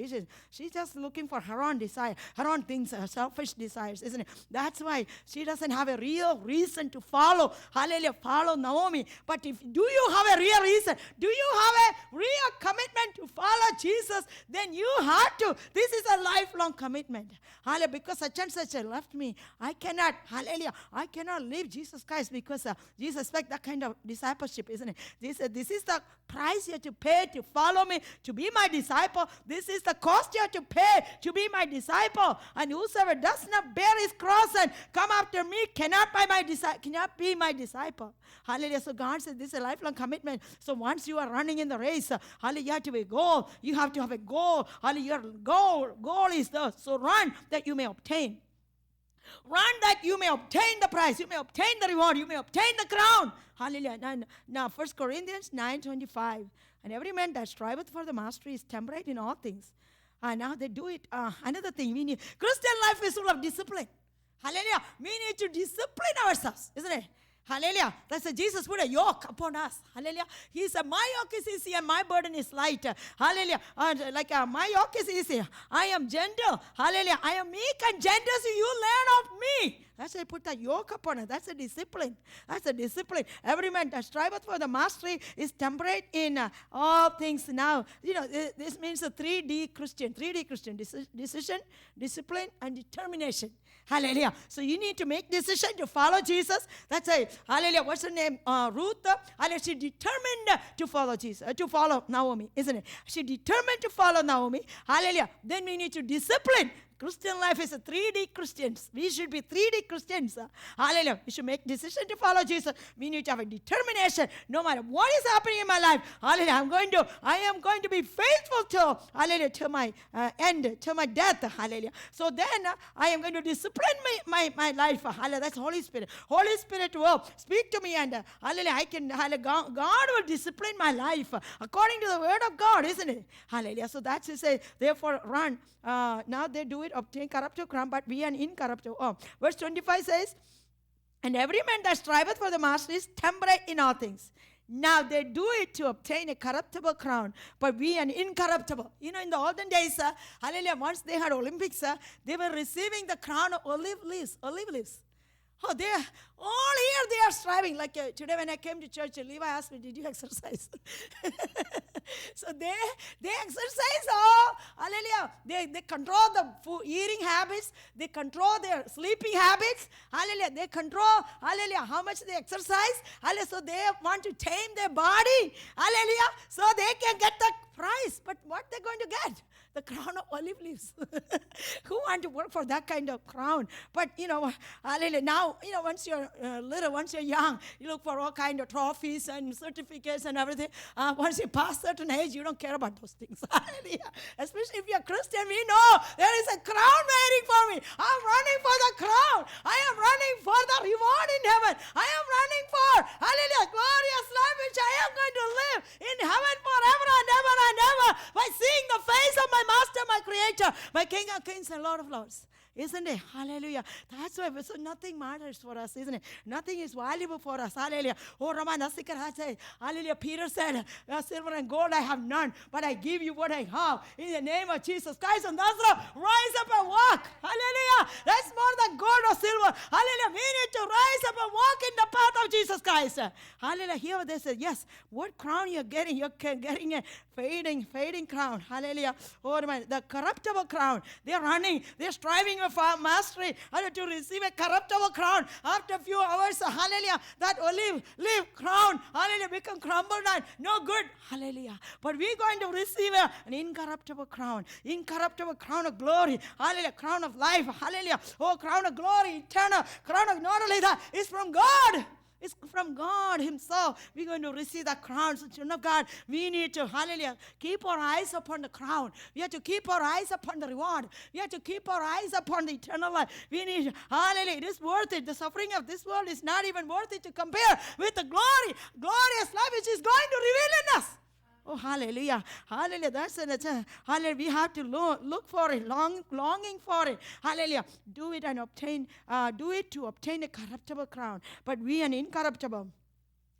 She's just looking for her own desire, her own things, her selfish desires, isn't it? That's why she doesn't have a real reason to follow. Hallelujah. Follow Naomi. But do you have a real reason? Do you have a real commitment to follow Jesus? Then you have to. This is a lifelong commitment. Hallelujah. Because such and such left me. I cannot leave Jesus Christ because Jesus expects that kind of discipleship, isn't it? This is the price you have to pay to follow me, to be my disciple. This is the cost you have to pay to be my disciple. And whosoever does not bear his cross and come after me cannot be my disciple. Hallelujah. So God said this is a lifelong commitment. So once you are running in the race, hallelujah, you have to have a goal. You have to have a goal. Hallelujah. Your goal is so run that you may obtain. Run that you may obtain the prize. You may obtain the reward. You may obtain the crown. Hallelujah. Now 1 Corinthians 9:25. And every man that striveth for the mastery is temperate in all things. And now they do it. Another thing we need. Christian life is full of discipline. Hallelujah. We need to discipline ourselves, isn't it? Hallelujah. That's why Jesus put a yoke upon us. Hallelujah. He said, my yoke is easy and my burden is light. Hallelujah. My yoke is easy. I am gentle. Hallelujah. I am meek and gentle, so you learn of me. That's why I put that yoke upon us. That's a discipline. That's a discipline. Every man that striveth for the mastery is temperate in all things. Now, this means a 3D Christian. 3D Christian. Decision, discipline, and determination. Hallelujah. So you need to make decision to follow Jesus. That's a, hallelujah, what's her name? Ruth. Hallelujah. She determined to follow Jesus, to follow Naomi, isn't it? She determined to follow Naomi. Hallelujah. Then we need to discipline. Christian life is a 3D Christians. We should be 3D Christians. Hallelujah. We should make decision to follow Jesus. We need to have a determination. No matter what is happening in my life, hallelujah, I am going to be faithful till, hallelujah, till my end, till my death. Hallelujah. So then I am going to discipline my life. Hallelujah. That's Holy Spirit. Holy Spirit will speak to me, and hallelujah, God will discipline my life according to the word of God, isn't it? Hallelujah. So that's to say, therefore run. Now they do it, obtain corruptible crown, but we an incorruptible. Verse 25 says, and every man that striveth for the master is temperate in all things. Now they do it to obtain a corruptible crown, but we an incorruptible. You know, in the olden days, hallelujah, once they had Olympics, they were receiving the crown of olive leaves. Oh, they are all here. They are striving. Like today, when I came to church, Levi asked me, "Did you exercise?" So they exercise. Oh, hallelujah! They control the eating habits. They control their sleeping habits. Hallelujah! They control, hallelujah, how much they exercise. Hallelujah! So they want to tame their body. Hallelujah! So they can get the prize. But what they're going to get? The crown of olive leaves. Who want to work for that kind of crown? But, hallelujah, now, once you're little, once you're young, you look for all kind of trophies and certificates and everything. Once you pass certain age, you don't care about those things. Hallelujah. Especially if you're Christian, we know there is a crown waiting for me. I'm running for the crown. I am running for the reward in heaven. I am running for, hallelujah, glorious life which I am going to live in heaven forever and ever and ever by seeing the face of my Master, my Creator, my King of Kings and Lord of Lords. Isn't it? Hallelujah. That's why so nothing matters for us, isn't it? Nothing is valuable for us. Hallelujah. Oh, Raman Nasikar said, hallelujah. Peter said, silver and gold I have none, but I give you what I have. In the name of Jesus Christ of Nazareth, rise up and walk. Hallelujah. That's more than gold or silver. Hallelujah. We need to rise up and walk in the path of Jesus Christ. Hallelujah. Here they said, yes, what crown you're getting? You're getting a fading crown. Hallelujah. Oh, Raman, the corruptible crown. They're running. They're striving for mastery, to receive a corruptible crown. After a few hours, hallelujah, that olive leaf crown, hallelujah, become crumbled and no good. Hallelujah. But we're going to receive an incorruptible crown of glory. Hallelujah. Crown of life. Hallelujah. Oh, crown of glory, eternal crown of, not only that, it's from God. It's from God Himself. We're going to receive the crown. So, children of God, we need to, hallelujah, keep our eyes upon the crown. We have to keep our eyes upon the reward. We have to keep our eyes upon the eternal life. We need, hallelujah, it is worth it. The suffering of this world is not even worth it to compare with the glorious life which is going to reveal in us. Oh, hallelujah. Hallelujah. That's it. Hallelujah. We have to look for it, longing for it. Hallelujah. Do it to obtain a corruptible crown, but we an incorruptible.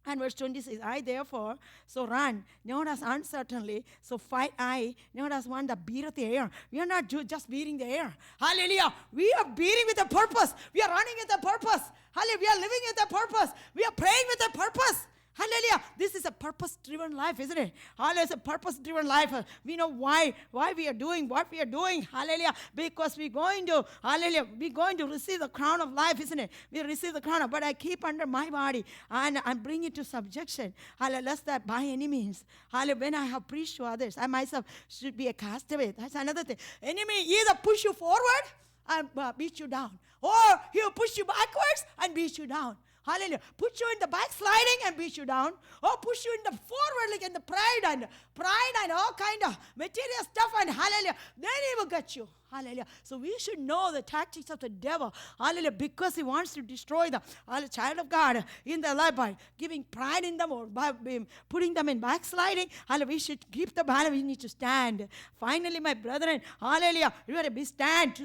And verse 26, I therefore, so run, not as uncertainly, so fight I, not as one that beateth the air. We are not just beating the air. Hallelujah. We are beating with a purpose. We are running with a purpose. Hallelujah. We are living with a purpose. We are praying with a purpose. Hallelujah. This is a purpose-driven life, isn't it? Hallelujah. It's a purpose-driven life. We know why we are doing what we are doing. Hallelujah. Because we're going to, hallelujah, we're going to receive the crown of life, isn't it? We receive the crown, but I keep under my body and I bring it to subjection. Hallelujah. Lest that by any means, hallelujah, when I have preached to others, I myself should be a castaway. That's another thing. Enemy either push you forward and beat you down, or he'll push you backwards and beat you down. Hallelujah. Put you in the backsliding and beat you down. Or push you in the forward, like in the pride and all kind of material stuff. And hallelujah. Then he will get you. Hallelujah. So we should know the tactics of the devil. Hallelujah. Because he wants to destroy the child of God in their life by giving pride in them or by putting them in backsliding. Hallelujah. We should keep the battle. We need to stand. Finally, my brethren, hallelujah. You have to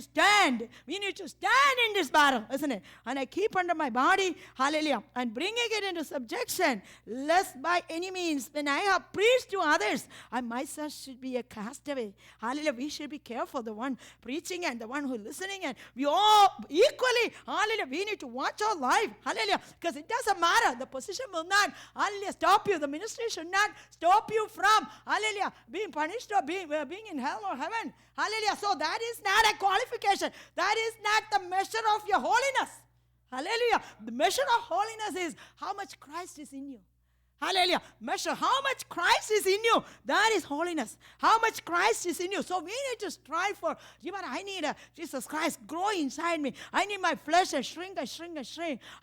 stand. We need to stand in this battle, isn't it? And I keep under my body, hallelujah, and bringing it into subjection, lest by any means, when I have preached to others, I myself should be a castaway. Hallelujah. We should be careful. The one preaching and the one who is listening, and we all equally, hallelujah, we need to watch our life, hallelujah, because it doesn't matter. The position will not, hallelujah, stop you. The ministry should not stop you from, hallelujah, being punished or being in hell or heaven, hallelujah. So that is not a qualification. That is not the measure of your holiness, hallelujah. The measure of holiness is how much Christ is in you. Hallelujah. Measure how much Christ is in you. That is holiness. How much Christ is in you. So we need to strive for, I need Jesus Christ grow inside me. I need my flesh to shrink.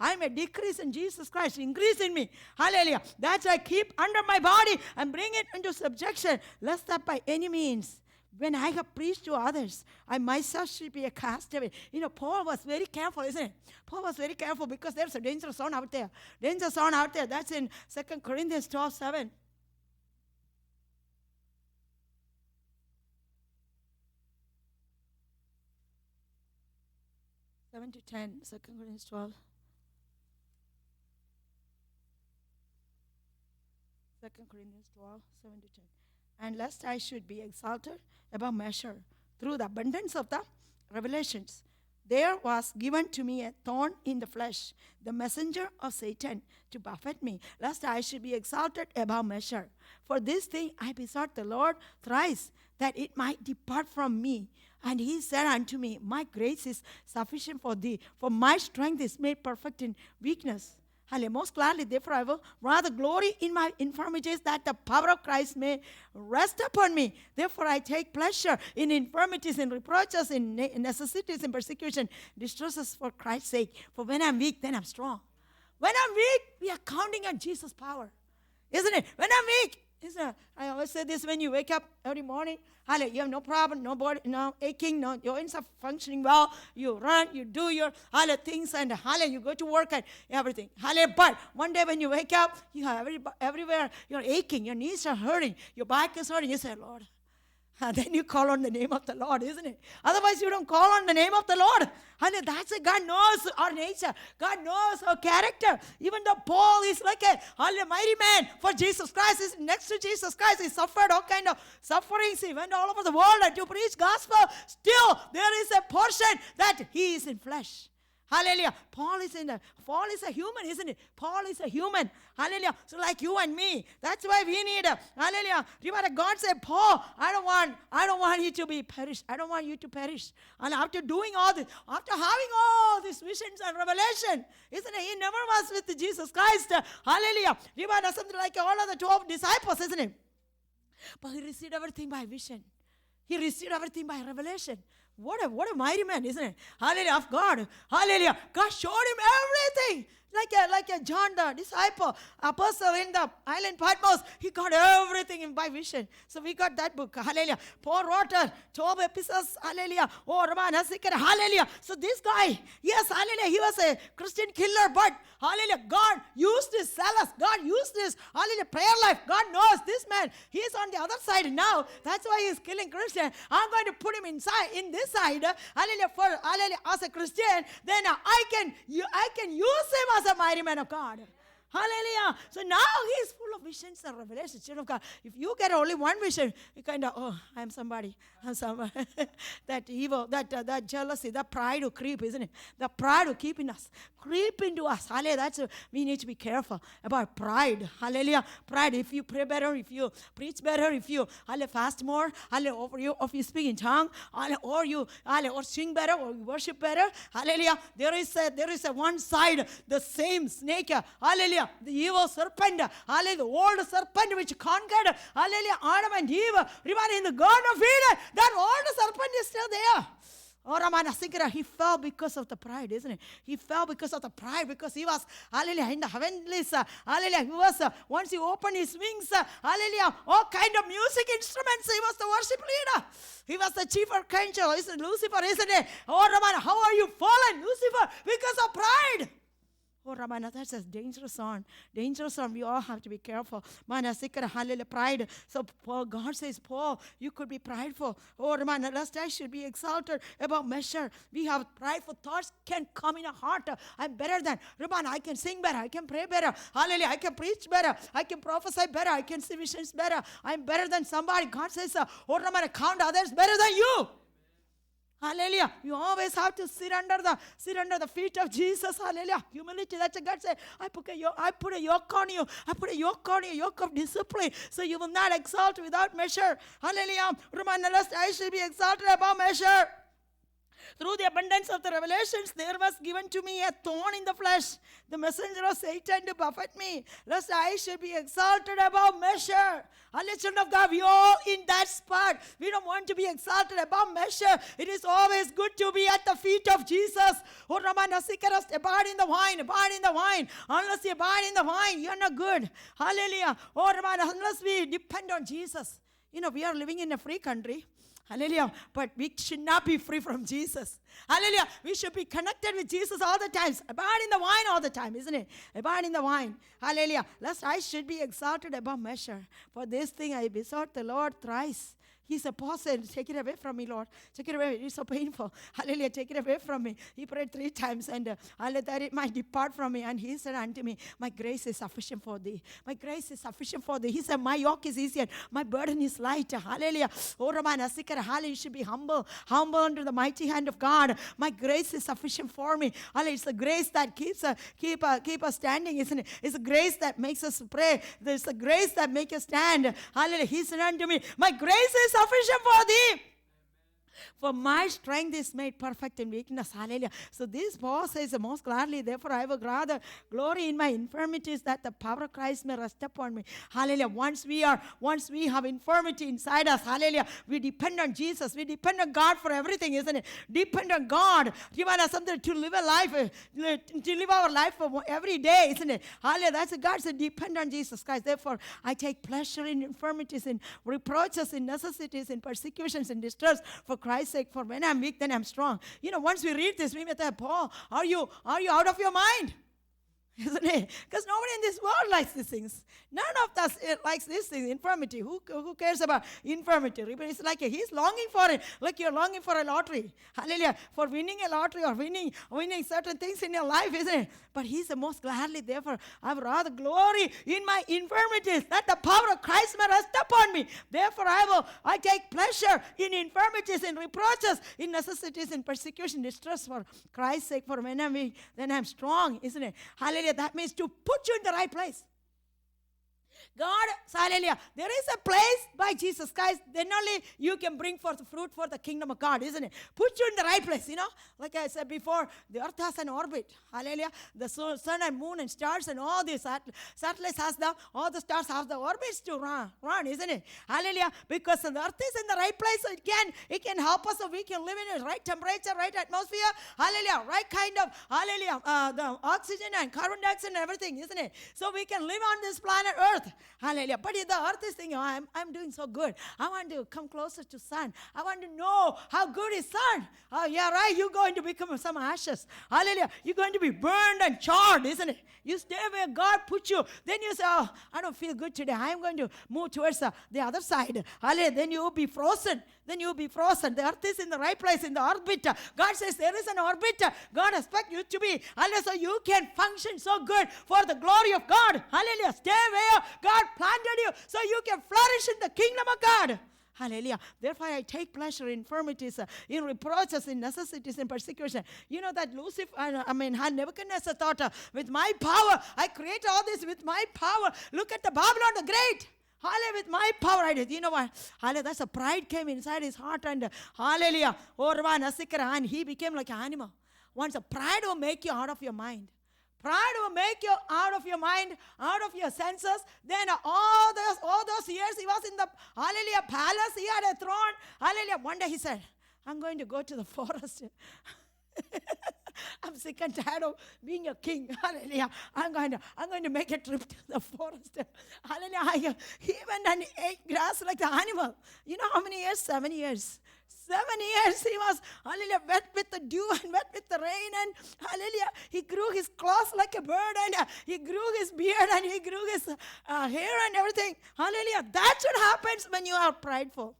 I may decrease in Jesus Christ, increase in me. Hallelujah. That's why I keep under my body and bring it into subjection, lest that by any means, when I have preached to others, I myself should be a castaway. Paul was very careful, isn't it? Paul was very careful because there's a dangerous zone out there. Dangerous zone out there. That's in 2 Corinthians 12:7. Seven to 10, 2 Corinthians 12. 2 Corinthians 12, 7 to 10. And lest I should be exalted above measure through the abundance of the revelations, there was given to me a thorn in the flesh, the messenger of Satan, to buffet me, lest I should be exalted above measure. For this thing I besought the Lord thrice, that it might depart from me. And he said unto me, my grace is sufficient for thee, for my strength is made perfect in weakness. Hallelujah. Most gladly, therefore, I will rather glory in my infirmities, that the power of Christ may rest upon me. Therefore, I take pleasure in infirmities, in reproaches, in necessities, in persecution, distresses for Christ's sake. For when I'm weak, then I'm strong. When I'm weak, we are counting on Jesus' power. Isn't it? When I'm weak, I always say this when you wake up every morning, hallelujah, you have no problem, no body, no aching, no, your ends are functioning well. You run, you do your things, and hallelujah, you go to work and everything. Hallelujah. But one day when you wake up, you have everywhere you're aching, your knees are hurting, your back is hurting. You say, Lord. And then you call on the name of the Lord, isn't it? Otherwise, you don't call on the name of the Lord. And that's it. God knows our nature. God knows our character. Even though Paul is like a mighty man for Jesus Christ, is next to Jesus Christ. He suffered all kind of sufferings. He went all over the world and to preach gospel. Still, there is a portion that he is in flesh. Hallelujah. Paul is a human, isn't it? Paul is a human. Hallelujah. So like you and me. That's why we need hallelujah. Remember, God said, Paul, I don't want you to be perished. I don't want you to perish. And after doing all this, after having all these visions and revelation, isn't it? He never was with Jesus Christ. Hallelujah. Remember, something like all of the 12 disciples, isn't it? But he received everything by vision. He received everything by revelation. What a mighty man, isn't it? Hallelujah, of God. Hallelujah. God showed him everything. Like a John the disciple, apostle in the island Patmos, he got everything by vision. So we got that book. Hallelujah. Paul wrote 12 epistles. Hallelujah. Oh, Roman Hasikar. Hallelujah. So this guy, yes, hallelujah, he was a Christian killer, but hallelujah, God used his zealous. God used his hallelujah prayer life. God knows this man. He is on the other side now. That's why he's killing Christian. I'm going to put him inside in this side. Hallelujah. For hallelujah, as a Christian, then I can use him as a mighty man of God. Hallelujah. So now he is full of visions and revelations. Children of God, if you get only one vision, you kind of, oh, I'm somebody. I'm somebody. That evil, that jealousy, that pride will creep, isn't it? The pride will keep into us. Hallelujah. That's we need to be careful about pride. Hallelujah. Pride. If you pray better, if you preach better, if you fast more, hallelujah, or if you speak in tongue, or you or sing better, or you worship better. Hallelujah. There is a one side, the same snake. Hallelujah. The evil serpent, hallelujah, the old serpent which conquered, hallelujah, Adam and Eve, remember in the Garden of Eden, that old serpent is still there. Oh, Ramana Sinkara, he fell because of the pride, isn't it? He fell because of the pride, because he was, hallelujah, in the heavenlies, hallelujah, he was, once he opened his wings, hallelujah, all kind of music instruments, he was the worship leader. He was the chief archangel, isn't Lucifer, isn't it? Oh, Ramana, how are you fallen, Lucifer? Because of pride. Oh, Ramana, that's a dangerous song. Dangerous song. We all have to be careful. Hallelujah, pride. So Paul, God says, Paul, you could be prideful. Oh, Ramana, lest I should be exalted above measure. We have prideful thoughts can come in a heart. I'm better than. Ramana, I can sing better. I can pray better. Hallelujah, I can preach better. I can prophesy better. I can see visions better. I'm better than somebody. God says, oh, Ramana, count others better than you. Hallelujah. You always have to sit under the feet of Jesus. Hallelujah. Humility. That's what God said. I put a yoke on you. I put a yoke on you, a yoke of discipline. So you will not exalt without measure. Hallelujah. Lest I should be exalted above measure. Through the abundance of the revelations, there was given to me a thorn in the flesh, the messenger of Satan to buffet me, lest I should be exalted above measure. Children of God, we all in that spot. We don't want to be exalted above measure. It is always good to be at the feet of Jesus. Oh, Ramanasikaras, abide in the vine, abide in the vine. Unless you abide in the vine, you're not good. Hallelujah. Oh, Raman, unless we depend on Jesus. We are living in a free country. Hallelujah. But we should not be free from Jesus. Hallelujah. We should be connected with Jesus all the time. Abide in the vine all the time, isn't it? Abide in the vine. Hallelujah. Lest I should be exalted above measure. For this thing I besought the Lord thrice. He said, Paul said, take it away from me, Lord. Take it away. It's so painful. Hallelujah. Take it away from me. He prayed 3 times and that it might depart from me. And he said unto me, my grace is sufficient for thee. My grace is sufficient for thee. He said, my yoke is easy and my burden is light. Hallelujah. Oh, Raman Asikara, hallelujah. You should be humble. Humble under the mighty hand of God. My grace is sufficient for me. Hallelujah. It's the grace that keep us standing, isn't it? It's the grace that makes us pray. There's the grace that makes us stand. Hallelujah. He said unto me, my grace is sufficient for thee. For my strength is made perfect in weakness. Hallelujah. So this Paul says most gladly, therefore I will rather glory in my infirmities, that the power of Christ may rest upon me. Hallelujah. Once we have infirmity inside us, hallelujah, we depend on Jesus. We depend on God for everything, isn't it? Depend on God. Give us something to live a life, to live our life every day, isn't it? Hallelujah. That's God said, depend on Jesus Christ. Therefore, I take pleasure in infirmities, in reproaches, in necessities, in persecutions, in distress, for Christ's sake. For when I'm weak, then I'm strong. Once we read this, we may think, Paul, are you out of your mind? Isn't it? Because nobody in this world likes these things. None of us likes these things. Infirmity. Who cares about infirmity? It's like he's longing for it. Like you're longing for a lottery. Hallelujah. For winning a lottery or winning certain things in your life, isn't it? But he's the most gladly. Therefore, I would rather glory in my infirmities, that the power of Christ may rest upon me. Therefore, I take pleasure in infirmities, in reproaches, in necessities, in persecution, distress for Christ's sake. For when I'm weak, then I'm strong, isn't it? Hallelujah. That means to put you in the right place. God, hallelujah, there is a place by Jesus Christ, then only you can bring forth fruit for the kingdom of God, isn't it? Put you in the right place, Like I said before, the earth has an orbit, hallelujah. The sun and moon and stars and all these satellites all the stars have the orbits to run, isn't it? Hallelujah. Because the earth is in the right place, so it can help us so we can live in the right temperature, right atmosphere, hallelujah, right kind of, hallelujah, the oxygen and carbon dioxide and everything, isn't it? So we can live on this planet earth. Hallelujah. But if the earth is thinking, I'm doing so good. I want to come closer to sun. I want to know how good is sun. Oh, yeah, right. You're going to become some ashes. Hallelujah. You're going to be burned and charred, isn't it? You stay where God put you. Then you say, I don't feel good today. I'm going to move towards the other side. Hallelujah. Then you will be frozen. The earth is in the right place, in the orbit. God says there is an orbit. God expects you to be. Hallelujah. So you can function so good for the glory of God. Hallelujah. Stay where God planted you so you can flourish in the kingdom of God. Hallelujah. Therefore, I take pleasure in infirmities, in reproaches, in necessities, in persecution. You know that Nebuchadnezzar thought, with my power, I create all this with my power. Look at the Babylon the Great. Hallelujah, with my power I did. You know what? Hallelujah, that's a pride came inside his heart and hallelujah. And he became like an animal. Once a pride will make you out of your mind. Pride will make you out of your mind, out of your senses. Then all those years he was in the hallelujah palace, he had a throne. Hallelujah. One day he said, I'm going to go to the forest. I'm sick and tired of being a king. Hallelujah. I'm going to make a trip to the forest. Hallelujah. He went and ate grass like the animal. You know how many years? 7 years. 7 years he was, hallelujah, wet with the dew and wet with the rain, and hallelujah, he grew his claws like a bird, and he grew his beard, and he grew his hair and everything. Hallelujah. That's what happens when you are prideful.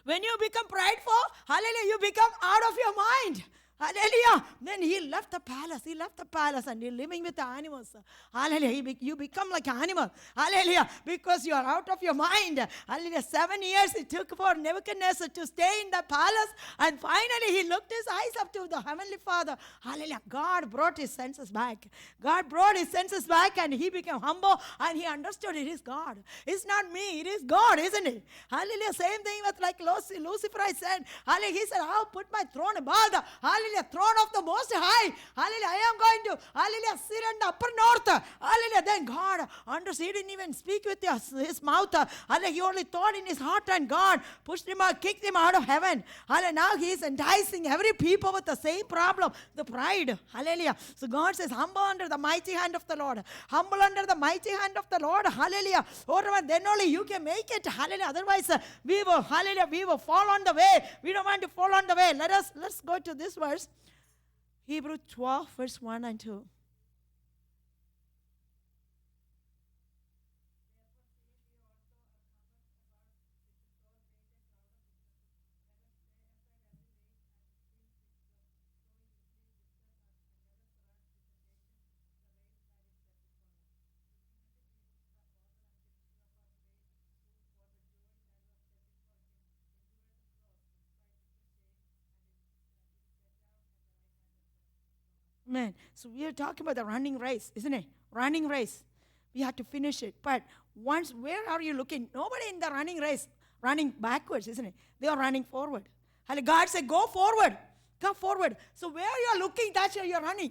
When you become prideful, hallelujah, you become out of your mind. Hallelujah. Then he left the palace. He left the palace and he's living with the animals. Hallelujah. You become like an animal. Hallelujah. Because you are out of your mind. Hallelujah. 7 years it took for Nebuchadnezzar to stay in the palace. And finally he looked his eyes up to the Heavenly Father. Hallelujah. God brought his senses back. God brought his senses back and he became humble and he understood it is God. It's not me. It is God, isn't it? Hallelujah. Same thing with like Lucifer I said. Hallelujah. He said, I'll put my throne above the hallelujah, throne of the Most High. Hallelujah. I am going to hallelujah, sit in the upper north. Hallelujah. Then God understood. He didn't even speak with his mouth. Hallelujah. He only thought in his heart and God pushed him out, kicked him out of heaven. Hallelujah. Now he is enticing every people with the same problem, the pride. Hallelujah. So God says, humble under the mighty hand of the Lord. Humble under the mighty hand of the Lord. Hallelujah. Then only you can make it. Hallelujah. Otherwise, we will, hallelujah, we will fall on the way. We don't want to fall on the way. Let's go to this verse. Hebrews 12, verse 1 and 2. Man, so we are talking about the running race, isn't it? Running race. We have to finish it. But once, where are you looking? Nobody in the running race running backwards, isn't it? They are running forward. Hallelujah. God said, go forward. Come forward. So where you are looking, that's where you are running.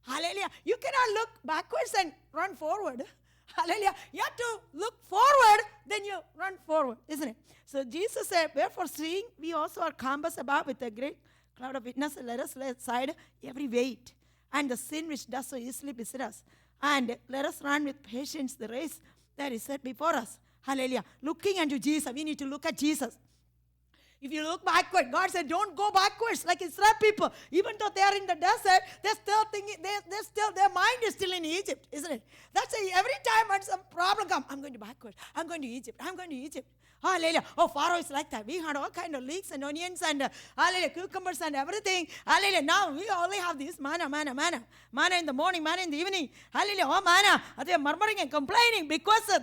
Hallelujah. You cannot look backwards and run forward. Hallelujah. You have to look forward, then you run forward, isn't it? So Jesus said, wherefore seeing we also are compassed about with a great cloud of witnesses, let us lay aside every weight and the sin which does so easily beset us. And let us run with patience the race that is set before us. Hallelujah. Looking unto Jesus. We need to look at Jesus. If you look backward, God said, don't go backwards like Israel people. Even though they are in the desert, they're still thinking, their mind is still in Egypt, isn't it? That's why every time when some problem comes, I'm going to backwards. I'm going to Egypt. I'm going to Egypt. Hallelujah. Oh, Pharaoh is like that. We had all kind of leeks and onions and hallelujah, cucumbers and everything. Hallelujah. Now we only have this manna. Manna in the morning, manna in the evening. Hallelujah. Oh, manna. They are murmuring and complaining because their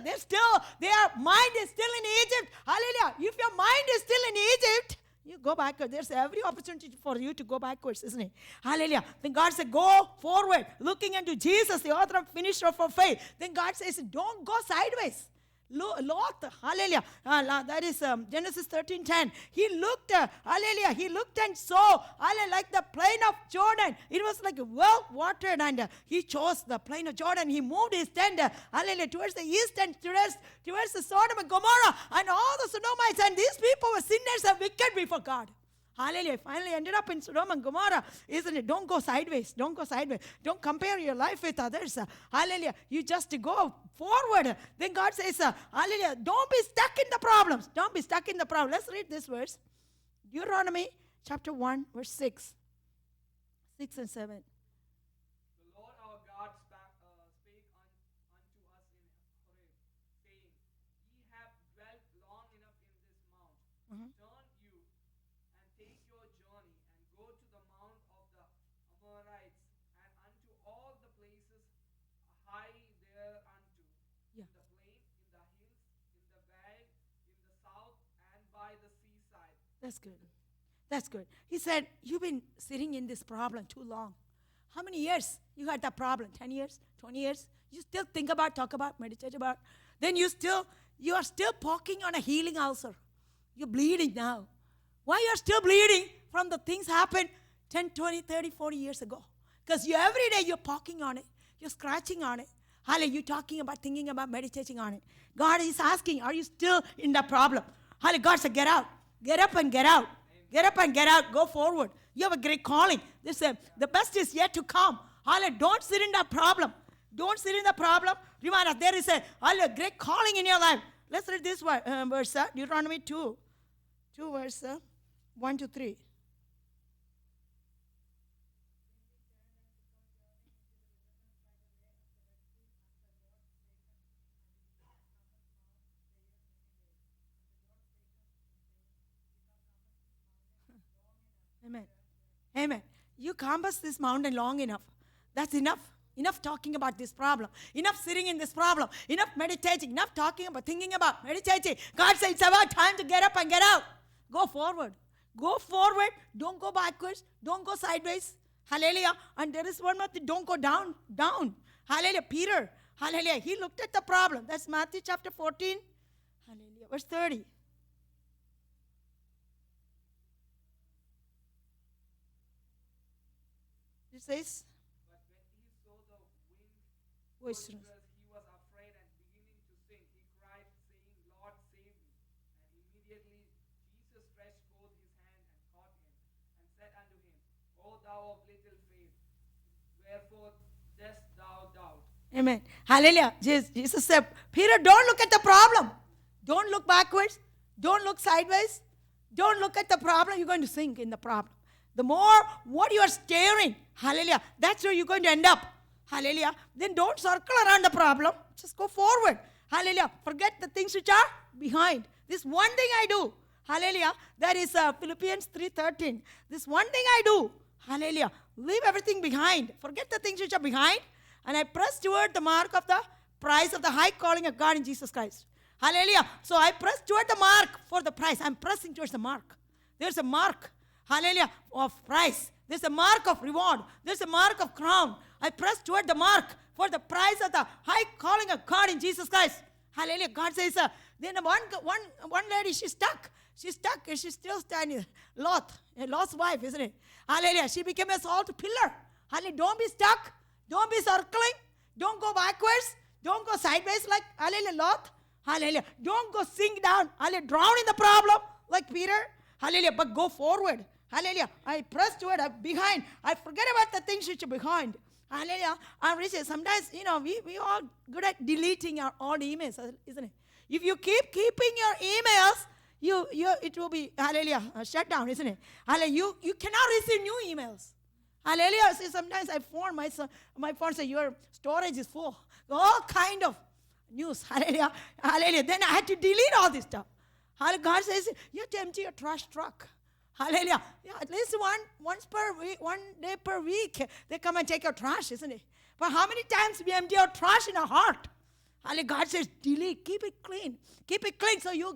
mind is still in Egypt. Hallelujah. If your mind is still in Egypt, you go backwards. There's every opportunity for you to go backwards, isn't it? Hallelujah. Then God said, go forward, looking into Jesus, the author and finisher of our faith. Then God says, don't go sideways. Lot, hallelujah. That is Genesis 13:10. He looked, hallelujah. He looked and saw, hallelujah, like the plain of Jordan. It was like well watered, and he chose the plain of Jordan. He moved his tent, hallelujah, towards the east and towards the Sodom and Gomorrah and all the Sodomites. And these people were sinners and wicked before God. Hallelujah. Finally ended up in Sodom and Gomorrah, isn't it? Don't go sideways. Don't go sideways. Don't compare your life with others. Hallelujah. You just go forward. Then God says, hallelujah, don't be stuck in the problems. Don't be stuck in the problem. Let's read this verse. Deuteronomy chapter 1, verse 6. 6 and 7. The Lord our God spake unto us in Horeb, saying, Ye have dwelt long enough in this mount. Turn you and take your journey and go to the mount of the Amorites and unto all the places high thereunto, Yeah. in the plain, in the hills, in the vale, in the south, and by the seaside. That's good. That's good. He said, you've been sitting in this problem too long. How many years you had that problem? 10 years? 20 years? You still think about, talk about, meditate about. Then you are still poking on a healing ulcer. You're bleeding now. Why you're still bleeding from the things happened 10, 20, 30, 40 years ago? Because every day you're poking on it. You're scratching on it. Hallelujah, you're talking about, thinking about, meditating on it. God is asking, are you still in the problem? Hallelujah, God said, get out. Get up and get out. Get up and get out. Go forward. You have a great calling. The best is yet to come. Hallelujah, don't sit in that problem. Don't sit in the problem. Remember, there is a great calling in your life. Let's read this verse, Deuteronomy 2. 2 verse 1 to 3. Amen. Amen. You compass this mountain long enough. That's enough. Enough talking about this problem. Enough sitting in this problem. Enough meditating. Enough talking about, thinking about, meditating. God says it's about time to get up and get out. Go forward. Go forward. Don't go backwards. Don't go sideways. Hallelujah. And there is one more thing. Don't go down. Down. Hallelujah. Peter. Hallelujah. He looked at the problem. That's Matthew chapter 14. Hallelujah. Verse 30. It says, But when he saw the wind boisterous. boisterous, he was afraid, and beginning to sink, he cried, saying, Lord, save me. And immediately Jesus stretched forth his hand and caught him, and said unto him, O thou of little faith, wherefore dost thou doubt? Amen. Hallelujah. Jesus said, Peter, don't look at the problem. Don't look backwards. Don't look sideways. Don't look at the problem. You're going to sink in the problem. The more what you are staring, hallelujah, that's where you're going to end up. Hallelujah. Then don't circle around the problem. Just go forward. Hallelujah. Forget the things which are behind. This one thing I do. Hallelujah. That is Philippians 3:13. This one thing I do. Hallelujah. Leave everything behind. Forget the things which are behind. And I press toward the mark of the prize of the high calling of God in Jesus Christ. Hallelujah. So I press toward the mark for the prize. I'm pressing towards the mark. There's a mark. Hallelujah. Of prize. There's a mark of reward. There's a mark of crown. I press toward the mark for the prize of the high calling of God in Jesus Christ. Hallelujah. God says, then one lady, she's stuck. She's stuck and she's still standing. Lot's wife, isn't it? Hallelujah. She became a salt pillar. Hallelujah. Don't be stuck. Don't be circling. Don't go backwards. Don't go sideways like hallelujah, Lot. Hallelujah. Don't go sink down. Hallelujah. Drown in the problem like Peter. Hallelujah. But go forward. Hallelujah. I press toward, I'm behind. I forget about the things which are behind. Hallelujah. I'm rich. Sometimes, we are good at deleting our old emails, isn't it? If you keep keeping your emails, it will be, hallelujah, shut down, isn't it? Hallelujah. You cannot receive new emails. Hallelujah. See, sometimes I phone my phone says your storage is full. All kind of news. Hallelujah. Hallelujah. Then I had to delete all this stuff. Hallelujah. God says you have to empty your trash truck. Hallelujah. Yeah, at least once per week, one day per week, they come and take your trash, isn't it? But how many times we empty our trash in our heart? Hallelujah. God says delete. Keep it clean. Keep it clean so you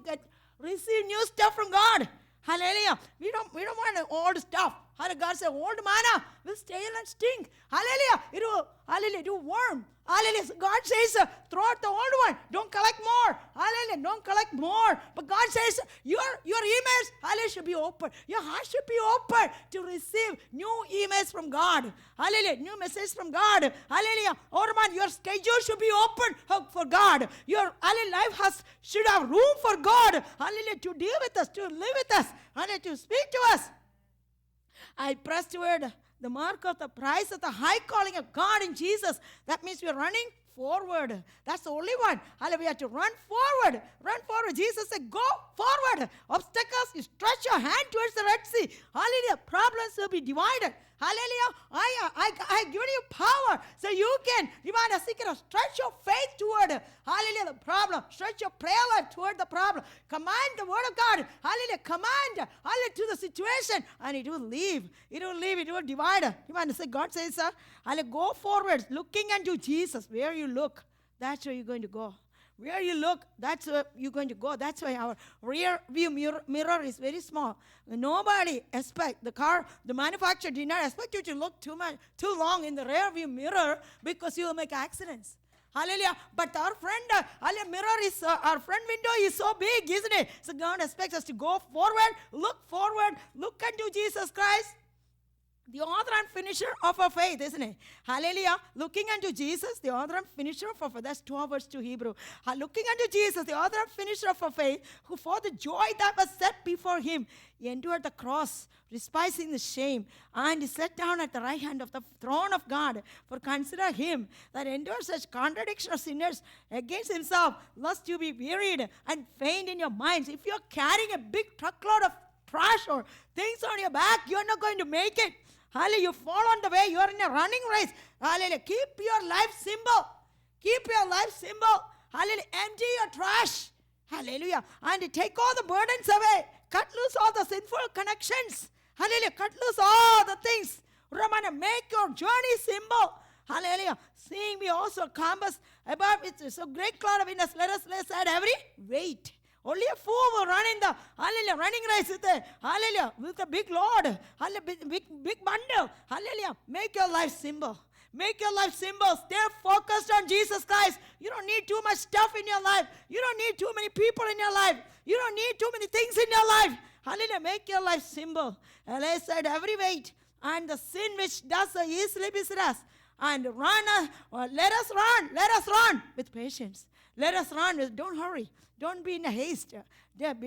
receive new stuff from God. Hallelujah. We don't want old stuff. Hallelujah. God said, old manna will stale and stink. Hallelujah. It will worm. Hallelujah. So God says, throw out the old one. Don't collect more. Hallelujah. Don't collect more. But God says, your emails, hallelujah, should be open. Your heart should be open to receive new emails from God. Hallelujah. New messages from God. Hallelujah. Oh man, your schedule should be open for God. Your life should have room for God. Hallelujah. To deal with us, to live with us. Hallelujah. To speak to us. I press toward the mark of the prize of the high calling of God in Jesus. That means we're running forward. That's the only one. Hallelujah. We have to run forward. Run forward. Jesus said, go forward. Obstacles, you stretch your hand towards the Red Sea. Hallelujah. Problems will be divided. Hallelujah. I have given you power so you can, stretch your faith toward, hallelujah, the problem. Stretch your prayer life toward the problem. Command the word of God. Hallelujah. Command, hallelujah, to the situation and it will leave. It will leave. It will divide. God says, hallelujah, go forward looking unto Jesus. Where you look, that's where you're going to go. Where you look, that's where you're going to go. That's why our rear view mirror is very small. Nobody the manufacturer did not expect you to look too long in the rear view mirror because you will make accidents. Hallelujah. But our front our front window is so big, isn't it? So God expects us to go forward, look unto Jesus Christ. The author and finisher of our faith, isn't it? Hallelujah. Looking unto Jesus, the author and finisher of our faith. That's 2 verse 2 Hebrew. Looking unto Jesus, the author and finisher of our faith, who for the joy that was set before him, he endured the cross, despising the shame, and he sat down at the right hand of the throne of God. For consider him that endures such contradiction of sinners against himself, lest you be wearied and faint in your minds. If you're carrying a big truckload of trash or things on your back, you're not going to make it. Hallelujah. You fall on the way. You are in a running race. Hallelujah. Keep your life simple. Keep your life simple. Hallelujah. Empty your trash. Hallelujah. And take all the burdens away. Cut loose all the sinful connections. Hallelujah. Cut loose all the things. Ramana, make your journey simple. Hallelujah. Seeing me also compass above it is a great cloud of witness. Let us lay aside every weight. Only a fool will run in the hallelujah running race with a hallelujah with a big load. Hallelujah, big bundle. Hallelujah. Make your life simple. Make your life simple. Stay focused on Jesus Christ. You don't need too much stuff in your life. You don't need too many people in your life. You don't need too many things in your life. Hallelujah. Make your life simple. And lay aside every weight and the sin which does so easily beset us. And let us run with patience. Let us run. Don't hurry. Don't be in a haste.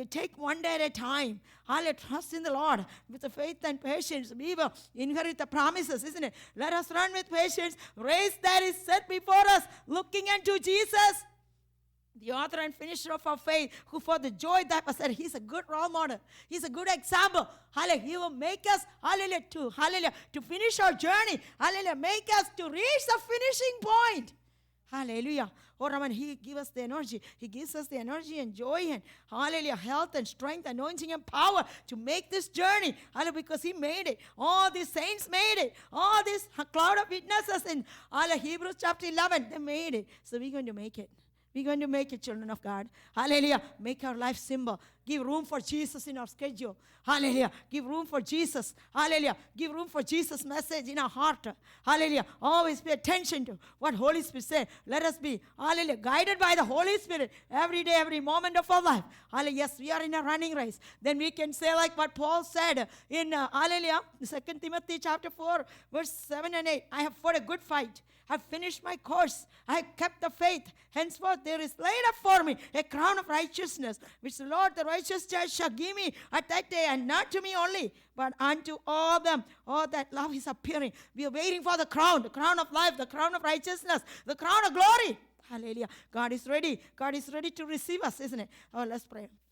Take one day at a time. Hallelujah. Trust in the Lord with the faith and patience. We will inherit the promises, isn't it? Let us run with patience. Race that is set before us, looking unto Jesus, the author and finisher of our faith, who for the joy that was set, he's a good role model. He's a good example. Hallelujah. He will make us, hallelujah, to finish our journey. Hallelujah. Make us to reach the finishing point. Hallelujah. Oh, Raman, He gives us the energy. He gives us the energy and joy and hallelujah, health and strength, anointing and power to make this journey. Hallelujah, because He made it. All these saints made it. All these cloud of witnesses in Hebrews chapter 11, they made it. So we're going to make it. We're going to make it, children of God. Hallelujah. Make our life simple. Give room for Jesus in our schedule. Hallelujah. Give room for Jesus. Hallelujah. Give room for Jesus' message in our heart. Hallelujah. Always pay attention to what Holy Spirit says. Let us be, hallelujah, guided by the Holy Spirit every day, every moment of our life. Hallelujah. Yes, we are in a running race. Then we can say like what Paul said in, hallelujah, 2 Timothy chapter 4, verse 7 and 8. I have fought a good fight. I have finished my course. I have kept the faith. Henceforth there is laid up for me a crown of righteousness, which the Lord, the righteous judge, shall give me at that day, and not to me only, but unto all them. All that love is appearing. We are waiting for the crown of life, the crown of righteousness, the crown of glory. Hallelujah. God is ready. God is ready to receive us, isn't it? Oh, let's pray.